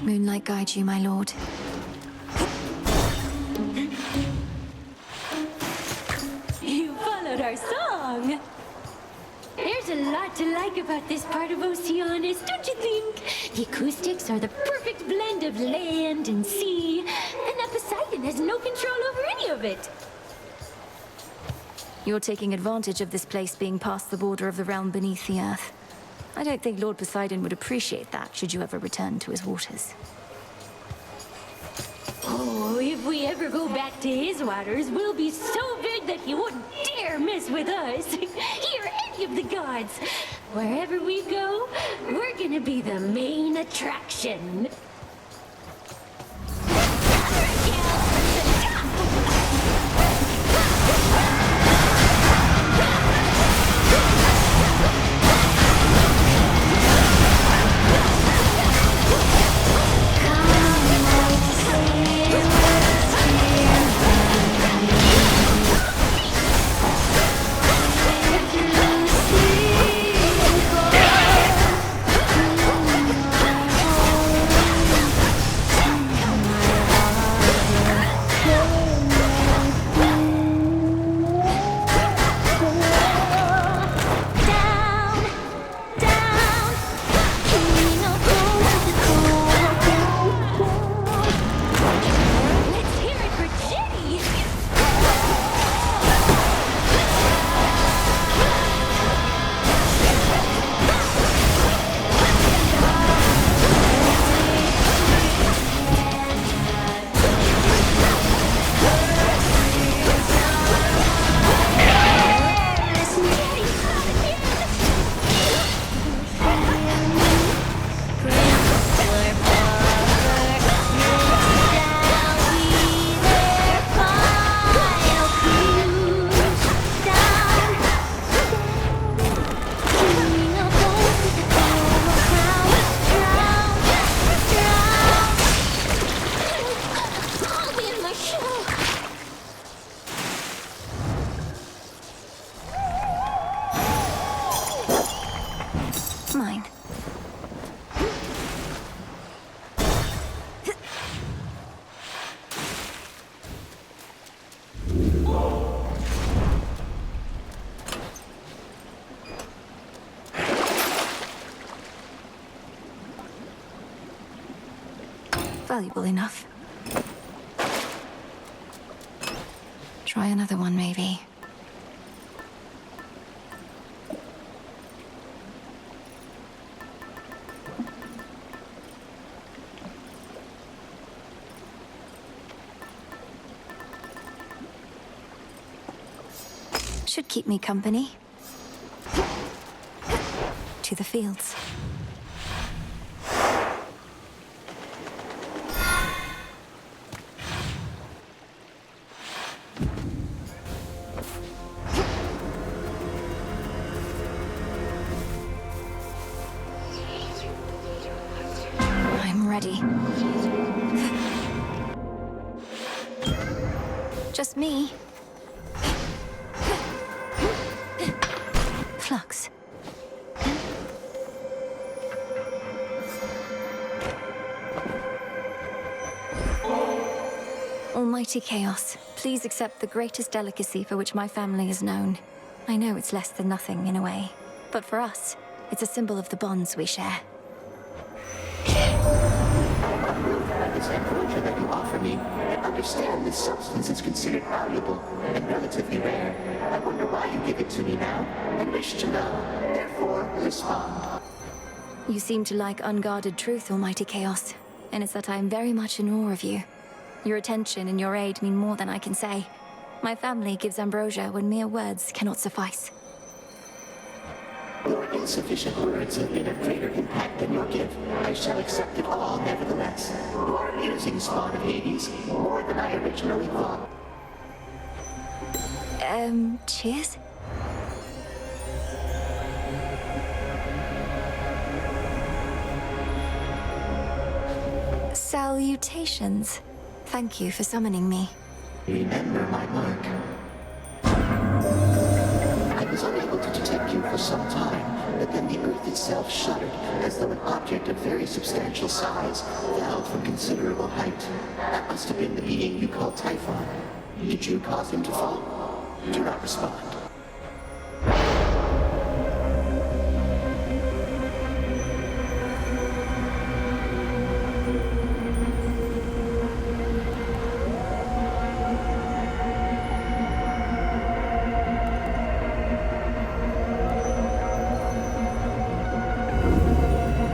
[SPEAKER 1] Moonlight guide you, my lord.
[SPEAKER 16] You followed our song! There's a lot to like about this part of Oceanus, don't you think? The acoustics are the perfect blend of land and sea, and that Poseidon has no control over any of it.
[SPEAKER 1] You're taking advantage of this place being past the border of the realm beneath the earth. I don't think Lord Poseidon would appreciate that should you ever return to his waters.
[SPEAKER 16] Oh, if we ever go back to his waters, we'll be so big that he wouldn't dare mess with us. Or any of the gods. Wherever we go, we're gonna be the main attraction.
[SPEAKER 1] valuable enough. Try another one, maybe. Should keep me company. To the fields. I'm ready. Just me. Flux. Almighty Chaos, please accept the greatest delicacy for which my family is known. I know it's less than nothing in a way, but for us, it's a symbol of the bonds we share.
[SPEAKER 17] I'm moved by this ambrosia that you offer me. I understand this substance is considered valuable and relatively rare. I wonder why you give it to me now, and wish to know. Therefore, respond.
[SPEAKER 1] You seem to like unguarded truth, Almighty Chaos, and it's that I am very much in awe of you. Your attention and your aid mean more than I can say. My family gives ambrosia when mere words cannot suffice.
[SPEAKER 17] Your insufficient words have been of greater impact than your gift. I shall accept it all, nevertheless. You are amusing, spawn of Hades, more than I originally thought.
[SPEAKER 1] Cheers? Salutations. Thank you for summoning me.
[SPEAKER 17] Remember my mark. I was unable to detect you for some time, but then the Earth itself shuddered, as though an object of very substantial size fell from considerable height. That must have been the being you call Typhon. Did you cause him to fall? Do not respond.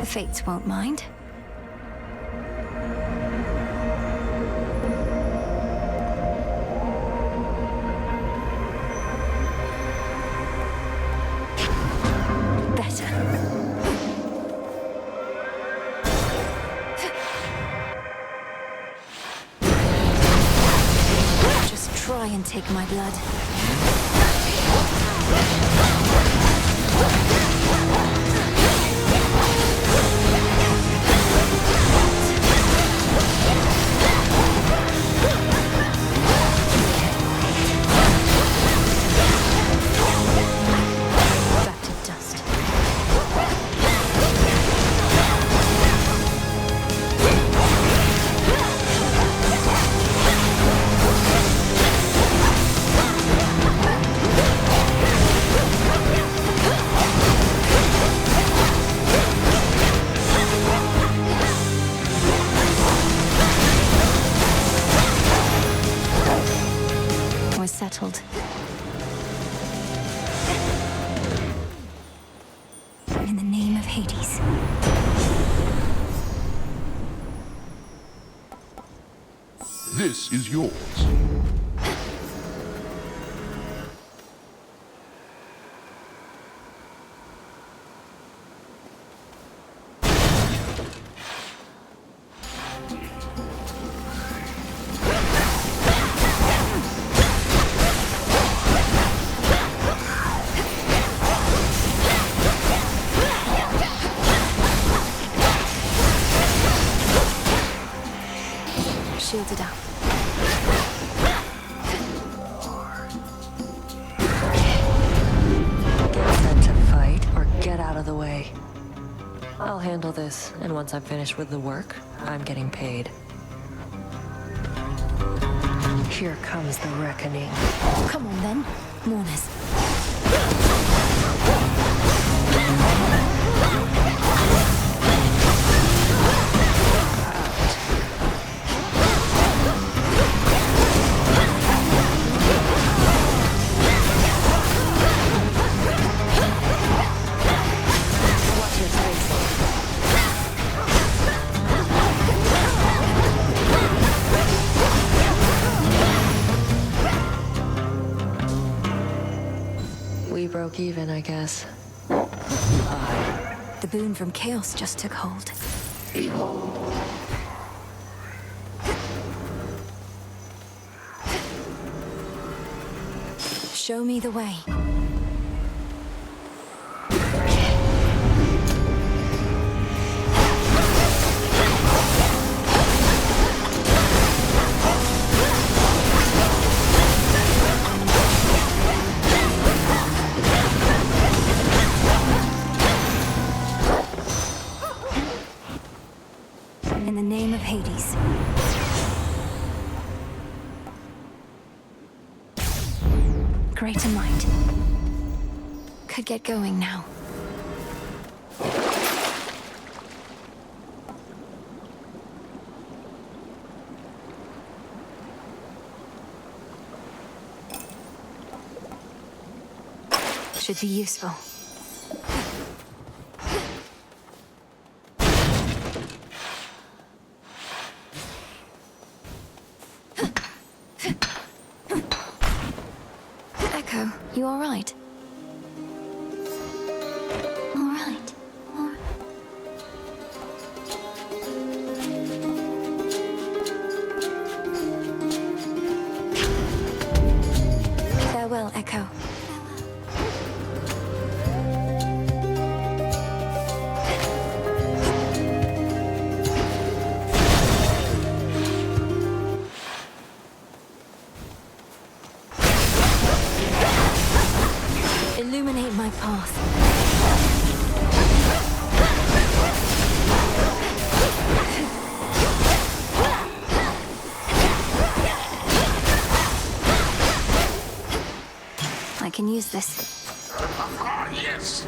[SPEAKER 1] Fates won't mind. Better. Just try and take my blood. Settled. In the name of Hades.
[SPEAKER 7] This is yours.
[SPEAKER 1] Shielded up.
[SPEAKER 13] Get set to fight or get out of the way. I'll handle this, and once I'm finished with the work, I'm getting paid. Here comes the reckoning.
[SPEAKER 1] Come on then, mourners.
[SPEAKER 13] We broke even, I guess.
[SPEAKER 1] The boon from chaos just took hold. Show me the way. In the name of Hades. Greater might. Could get going now. Should be useful. Echo, you all right? All right. All right. Farewell, Echo. Illuminate my path. I can use this.
[SPEAKER 7] Yes!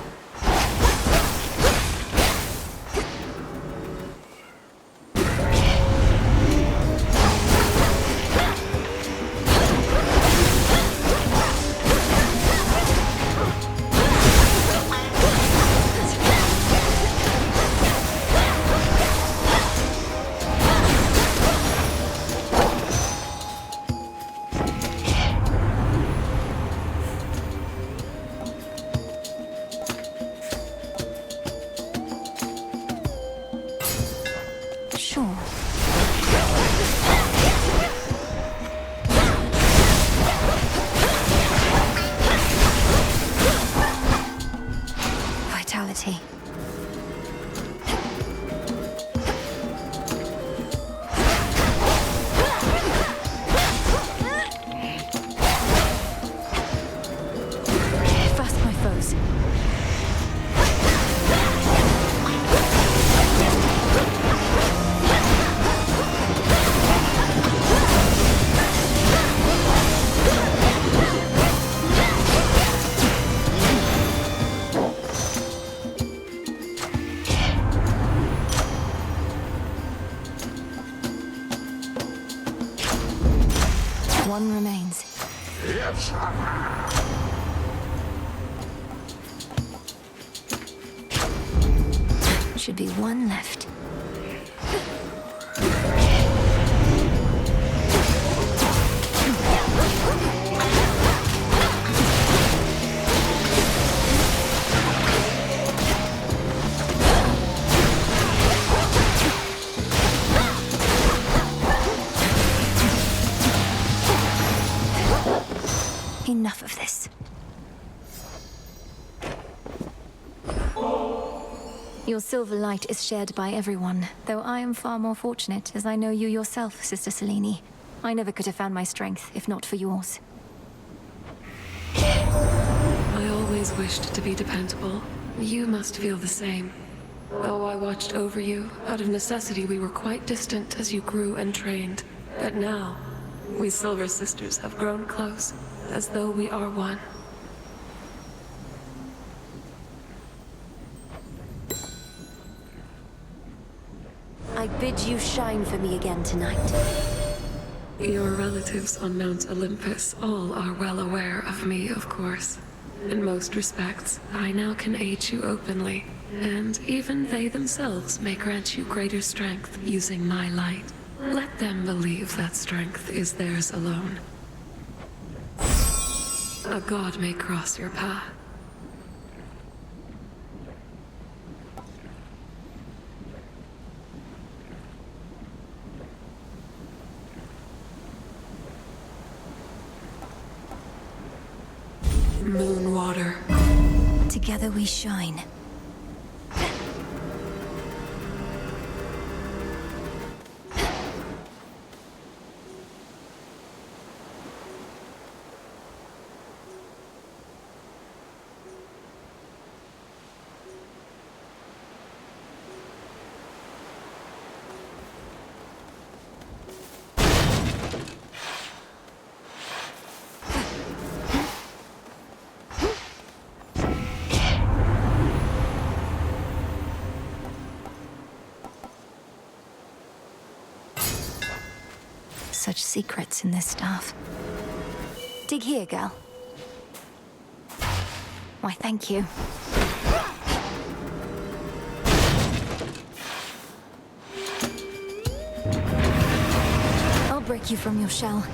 [SPEAKER 1] Sure. Vitality. Fast my foes. One remains.
[SPEAKER 7] Yes!
[SPEAKER 1] Should be one left. Enough of this. Your silver light is shared by everyone, though I am far more fortunate, as I know you yourself, Sister Selene. I never could have found my strength, if not for yours.
[SPEAKER 18] I always wished to be dependable. You must feel the same. Though I watched over you, out of necessity we were quite distant as you grew and trained. But now, we Silver Sisters have grown close, as though we are one.
[SPEAKER 1] I bid you shine for me again tonight.
[SPEAKER 18] Your relatives on Mount Olympus all are well aware of me, of course. In most respects, I now can aid you openly, and even they themselves may grant you greater strength using my light. Let them believe that strength is theirs alone. A god may cross your path,
[SPEAKER 1] Together we shine. Such secrets in this stuff. Dig here, girl. Why, thank you. I'll break you from your shell.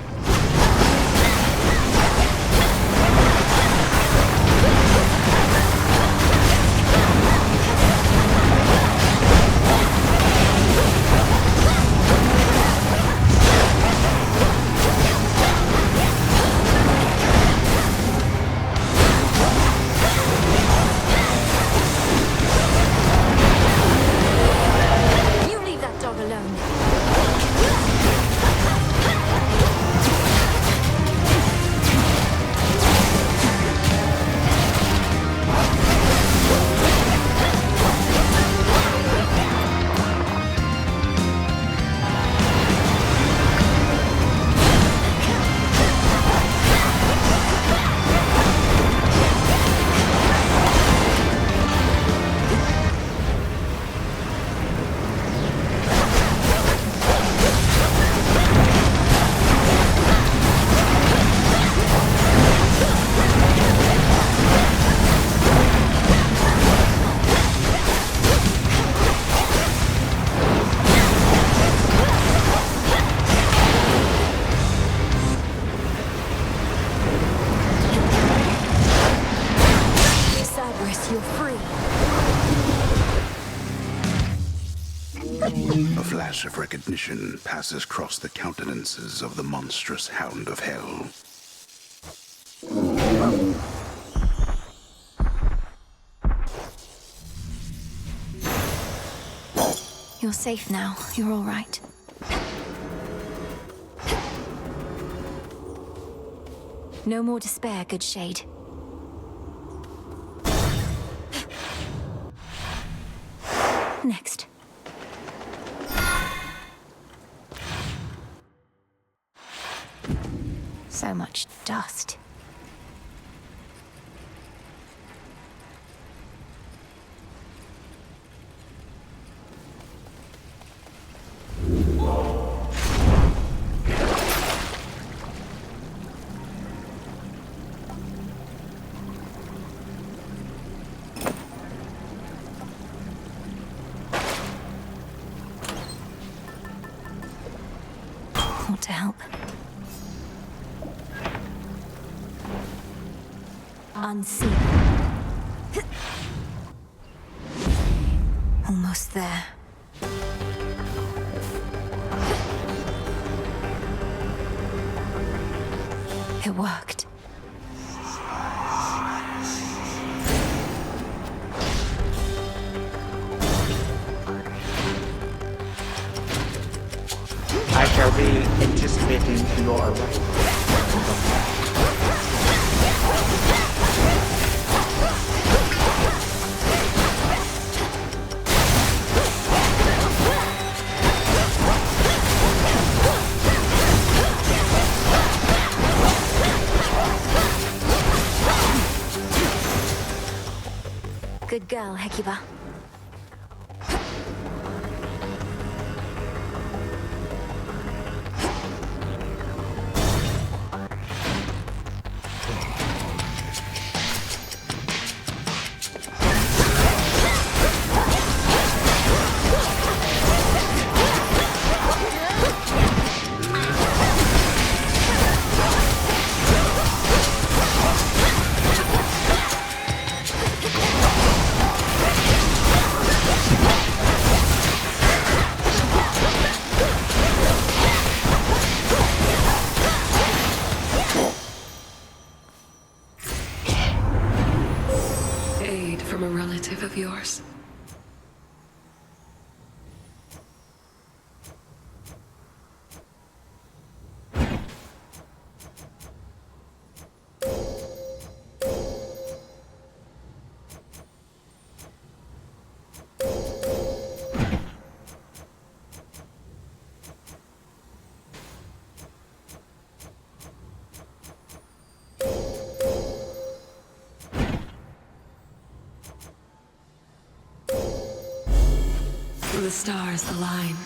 [SPEAKER 12] A flash of recognition passes across the countenances of the monstrous hound of hell.
[SPEAKER 1] You're safe now. You're all right. No more despair, good shade. Next. So much dust. Want to help? Unseen. Almost there. It worked.
[SPEAKER 19] I shall be anticipating your arrival.
[SPEAKER 1] Good girl, Hekiba.
[SPEAKER 18] a relative of yours. The stars align.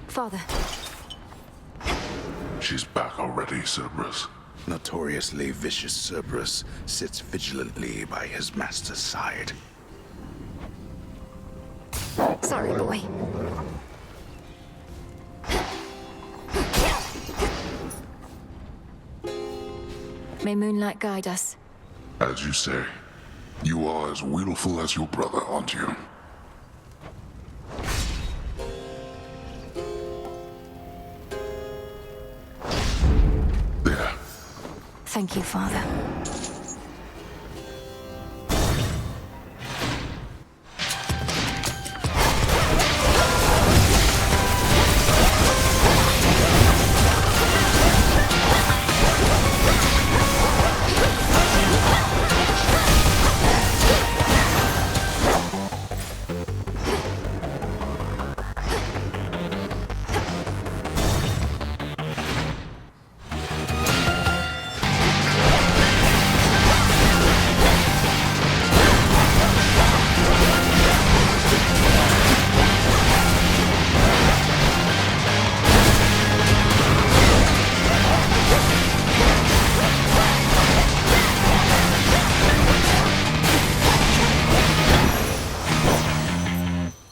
[SPEAKER 1] Father.
[SPEAKER 5] She's back already, Cerberus.
[SPEAKER 12] Notoriously vicious Cerberus sits vigilantly by his master's side.
[SPEAKER 1] Sorry, boy. May moonlight guide us.
[SPEAKER 7] As you say, you are as willful as your brother, aren't you? There.
[SPEAKER 1] Thank you, Father.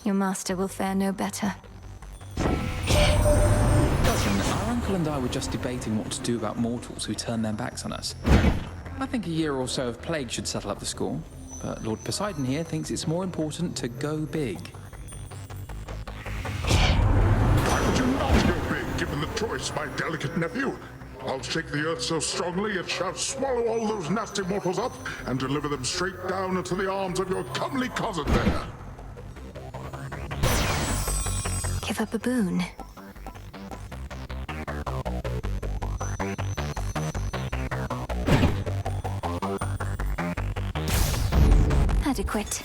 [SPEAKER 1] Your master will fare no better.
[SPEAKER 8] Cousin, our uncle and I were just debating what to do about mortals who turn their backs on us. I think a year or so of plague should settle up the score, but Lord Poseidon here thinks it's more important to go big.
[SPEAKER 7] Why would you not go big, given the choice, my delicate nephew? I'll shake the earth so strongly it shall swallow all those nasty mortals up and deliver them straight down into the arms of your comely cousin there.
[SPEAKER 1] Give up a boon. Adequate.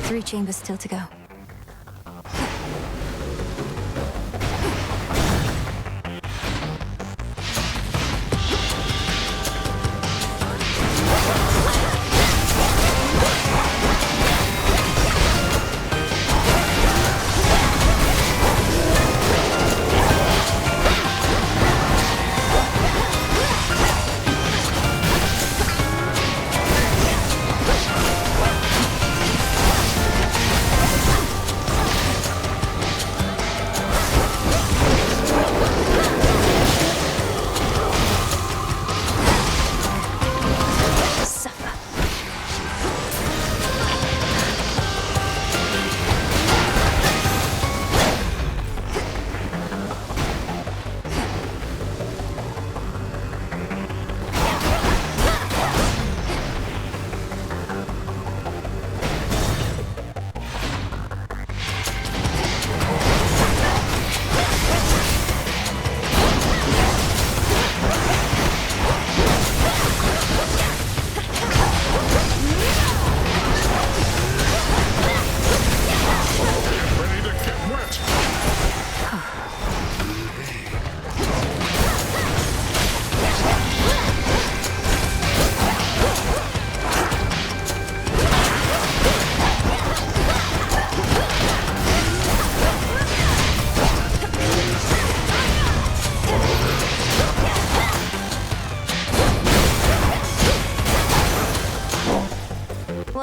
[SPEAKER 1] Three chambers still to go.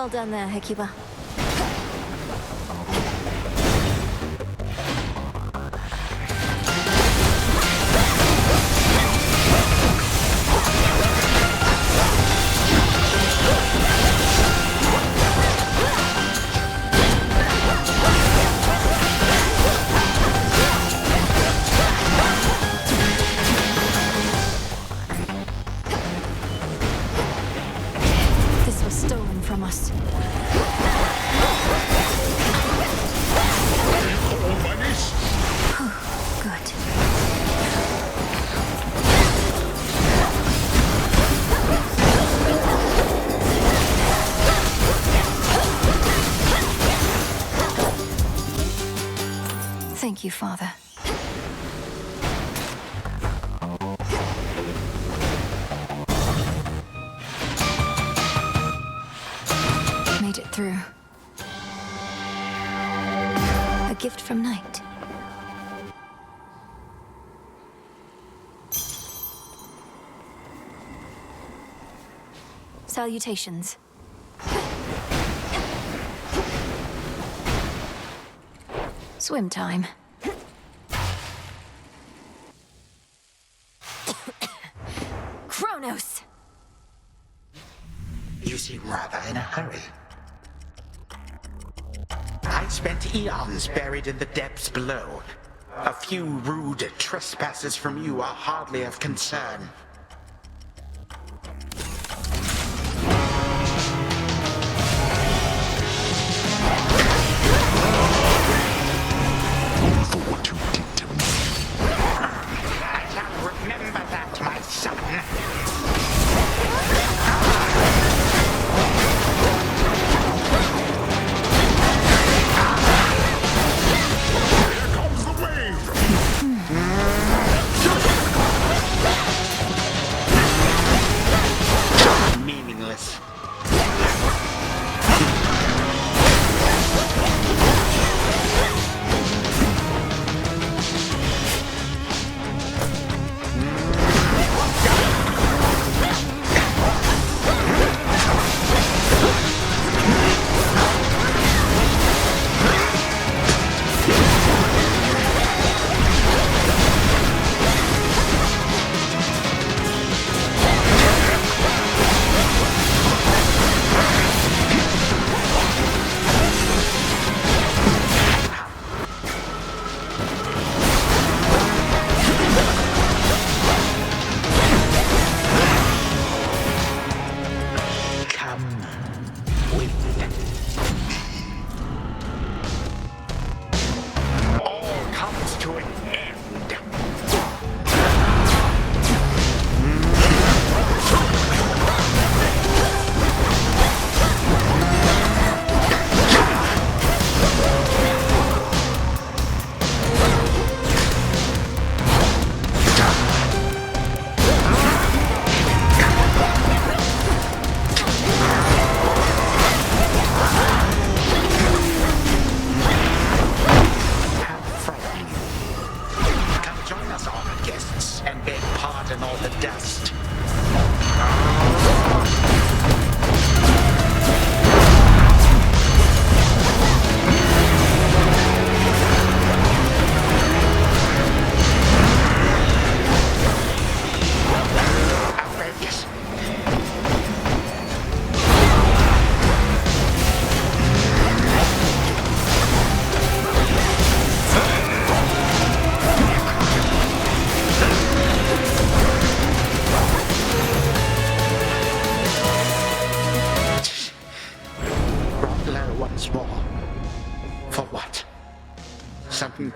[SPEAKER 1] Well done there, Hecuba. Thank you, Father. Made it through. A gift from Night. Salutations. Swim time. Kronos!
[SPEAKER 17] You seem rather in a hurry. I spent eons buried in the depths below. A few rude trespasses from you are hardly of concern.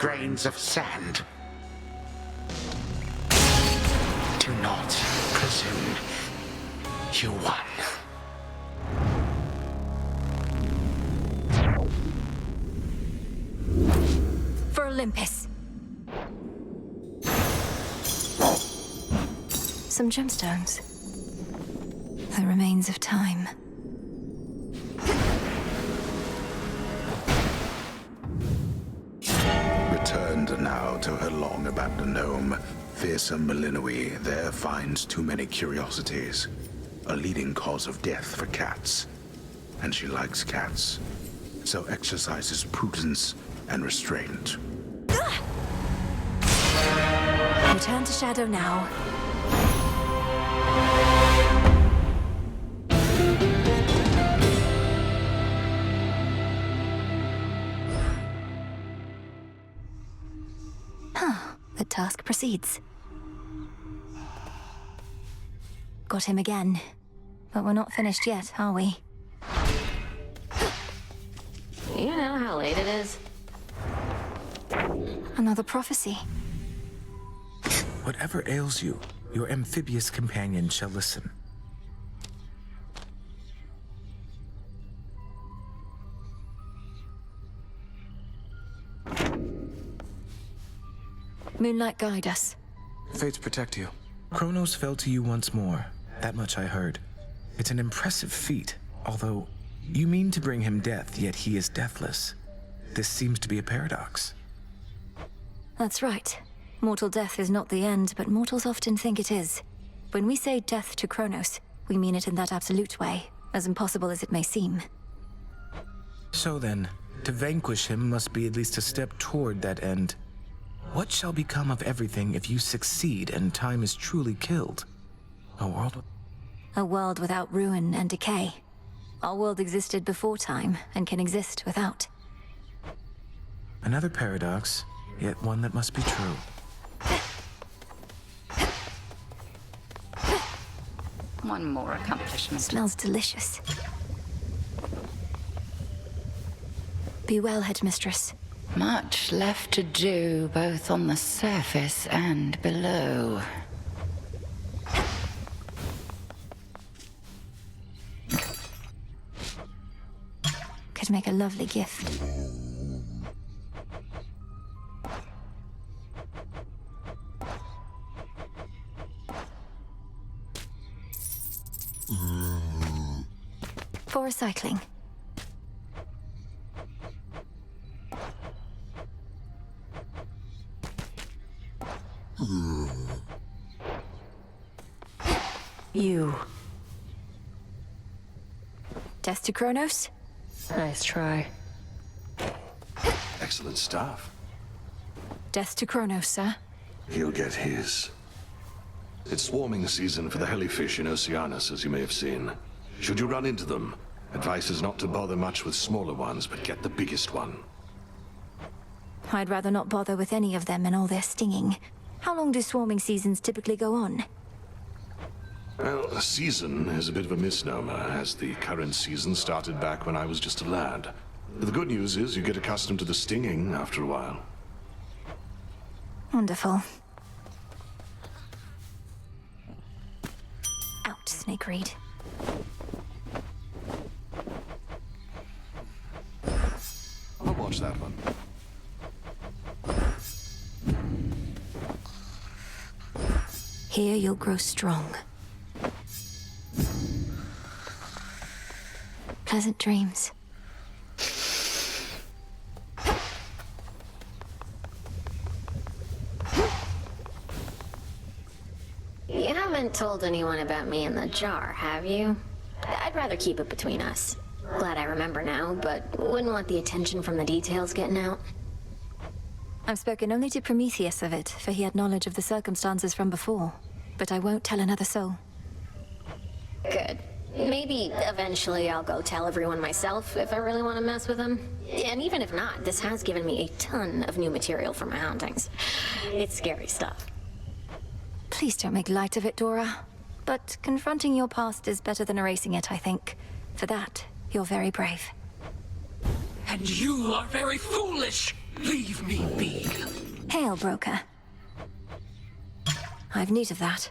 [SPEAKER 17] Grains of sand. Do not presume. You won.
[SPEAKER 1] For Olympus. Some gemstones. The remains of time.
[SPEAKER 12] Returned now to her long-abandoned home, fearsome Malinois there finds too many curiosities, a leading cause of death for cats, and she likes cats. So exercises prudence and restraint.
[SPEAKER 1] Return to shadow now. The task proceeds. Got him again. But we're not finished yet, are we?
[SPEAKER 14] You know how late it is?
[SPEAKER 1] Another prophecy.
[SPEAKER 20] Whatever ails you, your amphibious companion shall listen.
[SPEAKER 1] Moonlight, guide us.
[SPEAKER 20] Fates protect you. Kronos fell to you once more. That much I heard. It's an impressive feat, although you mean to bring him death, yet he is deathless. This seems to be a paradox.
[SPEAKER 1] That's right. Mortal death is not the end, but mortals often think it is. When we say death to Kronos, we mean it in that absolute way, as impossible as it may seem.
[SPEAKER 20] So then, to vanquish him must be at least a step toward that end. What shall become of everything if you succeed and time is truly killed? A world
[SPEAKER 1] without ruin and decay. Our world existed before time and can exist without.
[SPEAKER 20] Another paradox, yet one that must be true.
[SPEAKER 15] One more accomplishment.
[SPEAKER 1] Smells delicious. Be well, headmistress.
[SPEAKER 15] Much left to do, both on the surface and below.
[SPEAKER 1] Could make a lovely gift. For recycling.
[SPEAKER 13] You.
[SPEAKER 1] Death to Kronos?
[SPEAKER 13] Nice try.
[SPEAKER 11] Excellent stuff.
[SPEAKER 1] Death to Kronos, sir.
[SPEAKER 11] He'll get his. It's swarming season for the hellyfish in Oceanus, as you may have seen. Should you run into them, advice is not to bother much with smaller ones, but get the biggest one.
[SPEAKER 1] I'd rather not bother with any of them and all their stinging. How long do swarming seasons typically go on?
[SPEAKER 11] Well, a season is a bit of a misnomer, as the current season started back when I was just a lad. The good news is you get accustomed to the stinging after a while.
[SPEAKER 1] Wonderful. Out, Snake Reed.
[SPEAKER 11] I'll watch that one.
[SPEAKER 1] Here you'll grow strong. Pleasant dreams.
[SPEAKER 14] You haven't told anyone about me in the jar, have you? I'd rather keep it between us. Glad I remember now, but wouldn't want the attention from the details getting out.
[SPEAKER 1] I've spoken only to Prometheus of it, for he had knowledge of the circumstances from before. But I won't tell another soul.
[SPEAKER 14] Good. Maybe eventually I'll go tell everyone myself if I really want to mess with them. And even if not, this has given me a ton of new material for my hauntings. It's scary stuff.
[SPEAKER 1] Please don't make light of it, Dora. But confronting your past is better than erasing it, I think. For that, you're very brave.
[SPEAKER 21] And you are very foolish! Leave me be.
[SPEAKER 1] Hail, broker. I've need of that.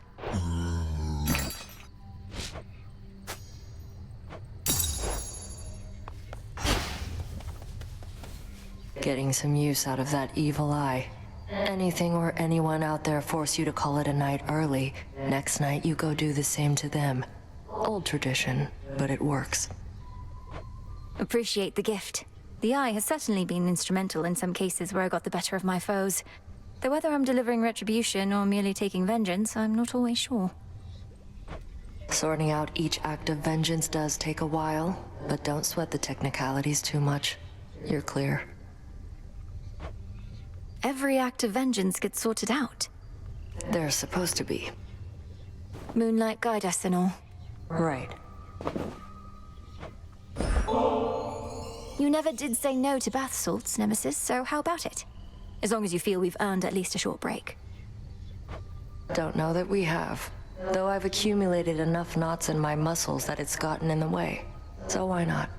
[SPEAKER 13] Getting some use out of that evil eye. Anything or anyone out there force you to call it a night early, next night you go do the same to them. Old tradition, but it works.
[SPEAKER 1] Appreciate the gift. The eye has certainly been instrumental in some cases where I got the better of my foes. Though whether I'm delivering retribution or merely taking vengeance, I'm not always sure.
[SPEAKER 13] Sorting out each act of vengeance does take a while, but don't sweat the technicalities too much. You're clear.
[SPEAKER 1] Every act of vengeance gets sorted out.
[SPEAKER 13] They're supposed to be.
[SPEAKER 1] Moonlight guide us and all.
[SPEAKER 13] Right.
[SPEAKER 1] You never did say no to bath salts, Nemesis, so how about it? As long as you feel we've earned at least a short break.
[SPEAKER 13] Don't know that we have. Though I've accumulated enough knots in my muscles that it's gotten in the way. So why not?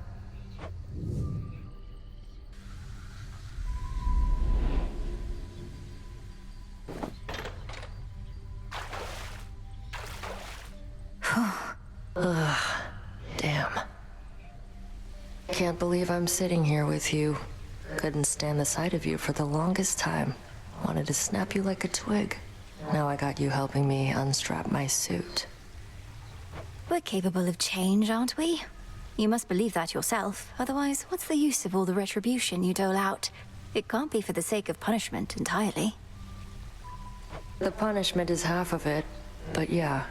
[SPEAKER 13] Ugh, damn. Can't believe I'm sitting here with you. Couldn't stand the sight of you for the longest time. Wanted to snap you like a twig. Now I got you helping me unstrap my suit.
[SPEAKER 1] We're capable of change, aren't we? You must believe that yourself. Otherwise, what's the use of all the retribution you dole out? It can't be for the sake of punishment entirely.
[SPEAKER 13] The punishment is half of it, but yeah,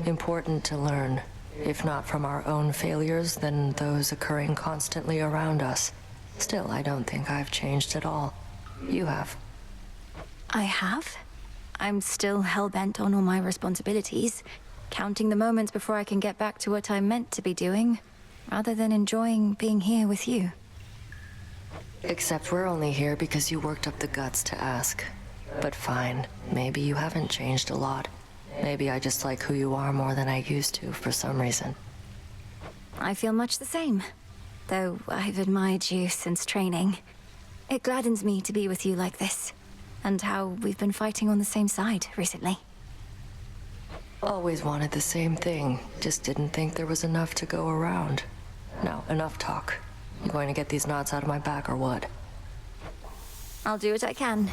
[SPEAKER 13] important to learn. If not from our own failures, then those occurring constantly around us. Still, I don't think I've changed at all. You have.
[SPEAKER 1] I have? I'm still hell-bent on all my responsibilities, counting the moments before I can get back to what I'm meant to be doing, rather than enjoying being here with you.
[SPEAKER 13] Except we're only here because you worked up the guts to ask. But fine, maybe you haven't changed a lot. Maybe I just like who you are more than I used to for some reason.
[SPEAKER 1] I feel much the same, though I've admired you since training. It gladdens me to be with you like this, and how we've been fighting on the same side recently.
[SPEAKER 13] Always wanted the same thing, just didn't think there was enough to go around. Now, enough talk. You going to get these knots out of my back or what?
[SPEAKER 1] I'll do what I can.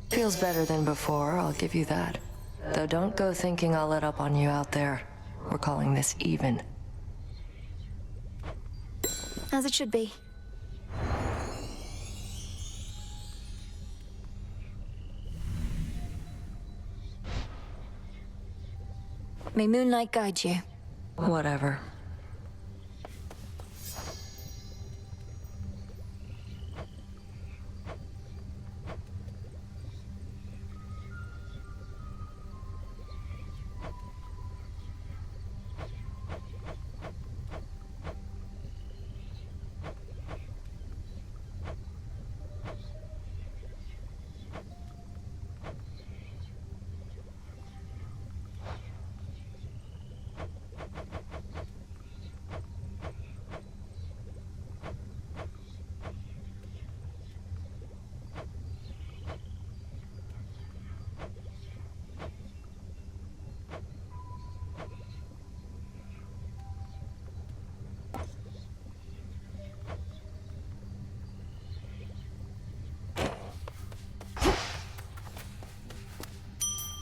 [SPEAKER 13] Feels better than before, I'll give you that. Though don't go thinking I'll let up on you out there. We're calling this even.
[SPEAKER 1] As it should be. May moonlight guide you.
[SPEAKER 13] Whatever.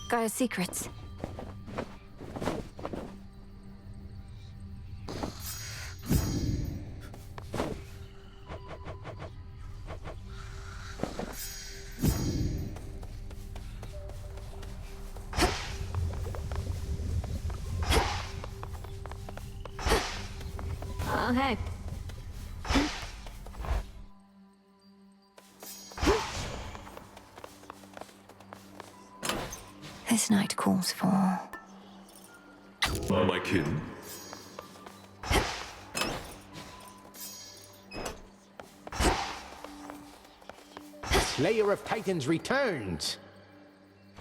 [SPEAKER 1] Gaia's secrets.
[SPEAKER 14] Oh, hey.
[SPEAKER 1] This night calls for...
[SPEAKER 9] Am I kidding?
[SPEAKER 2] Slayer of Titans returns.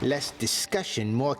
[SPEAKER 2] Less discussion, more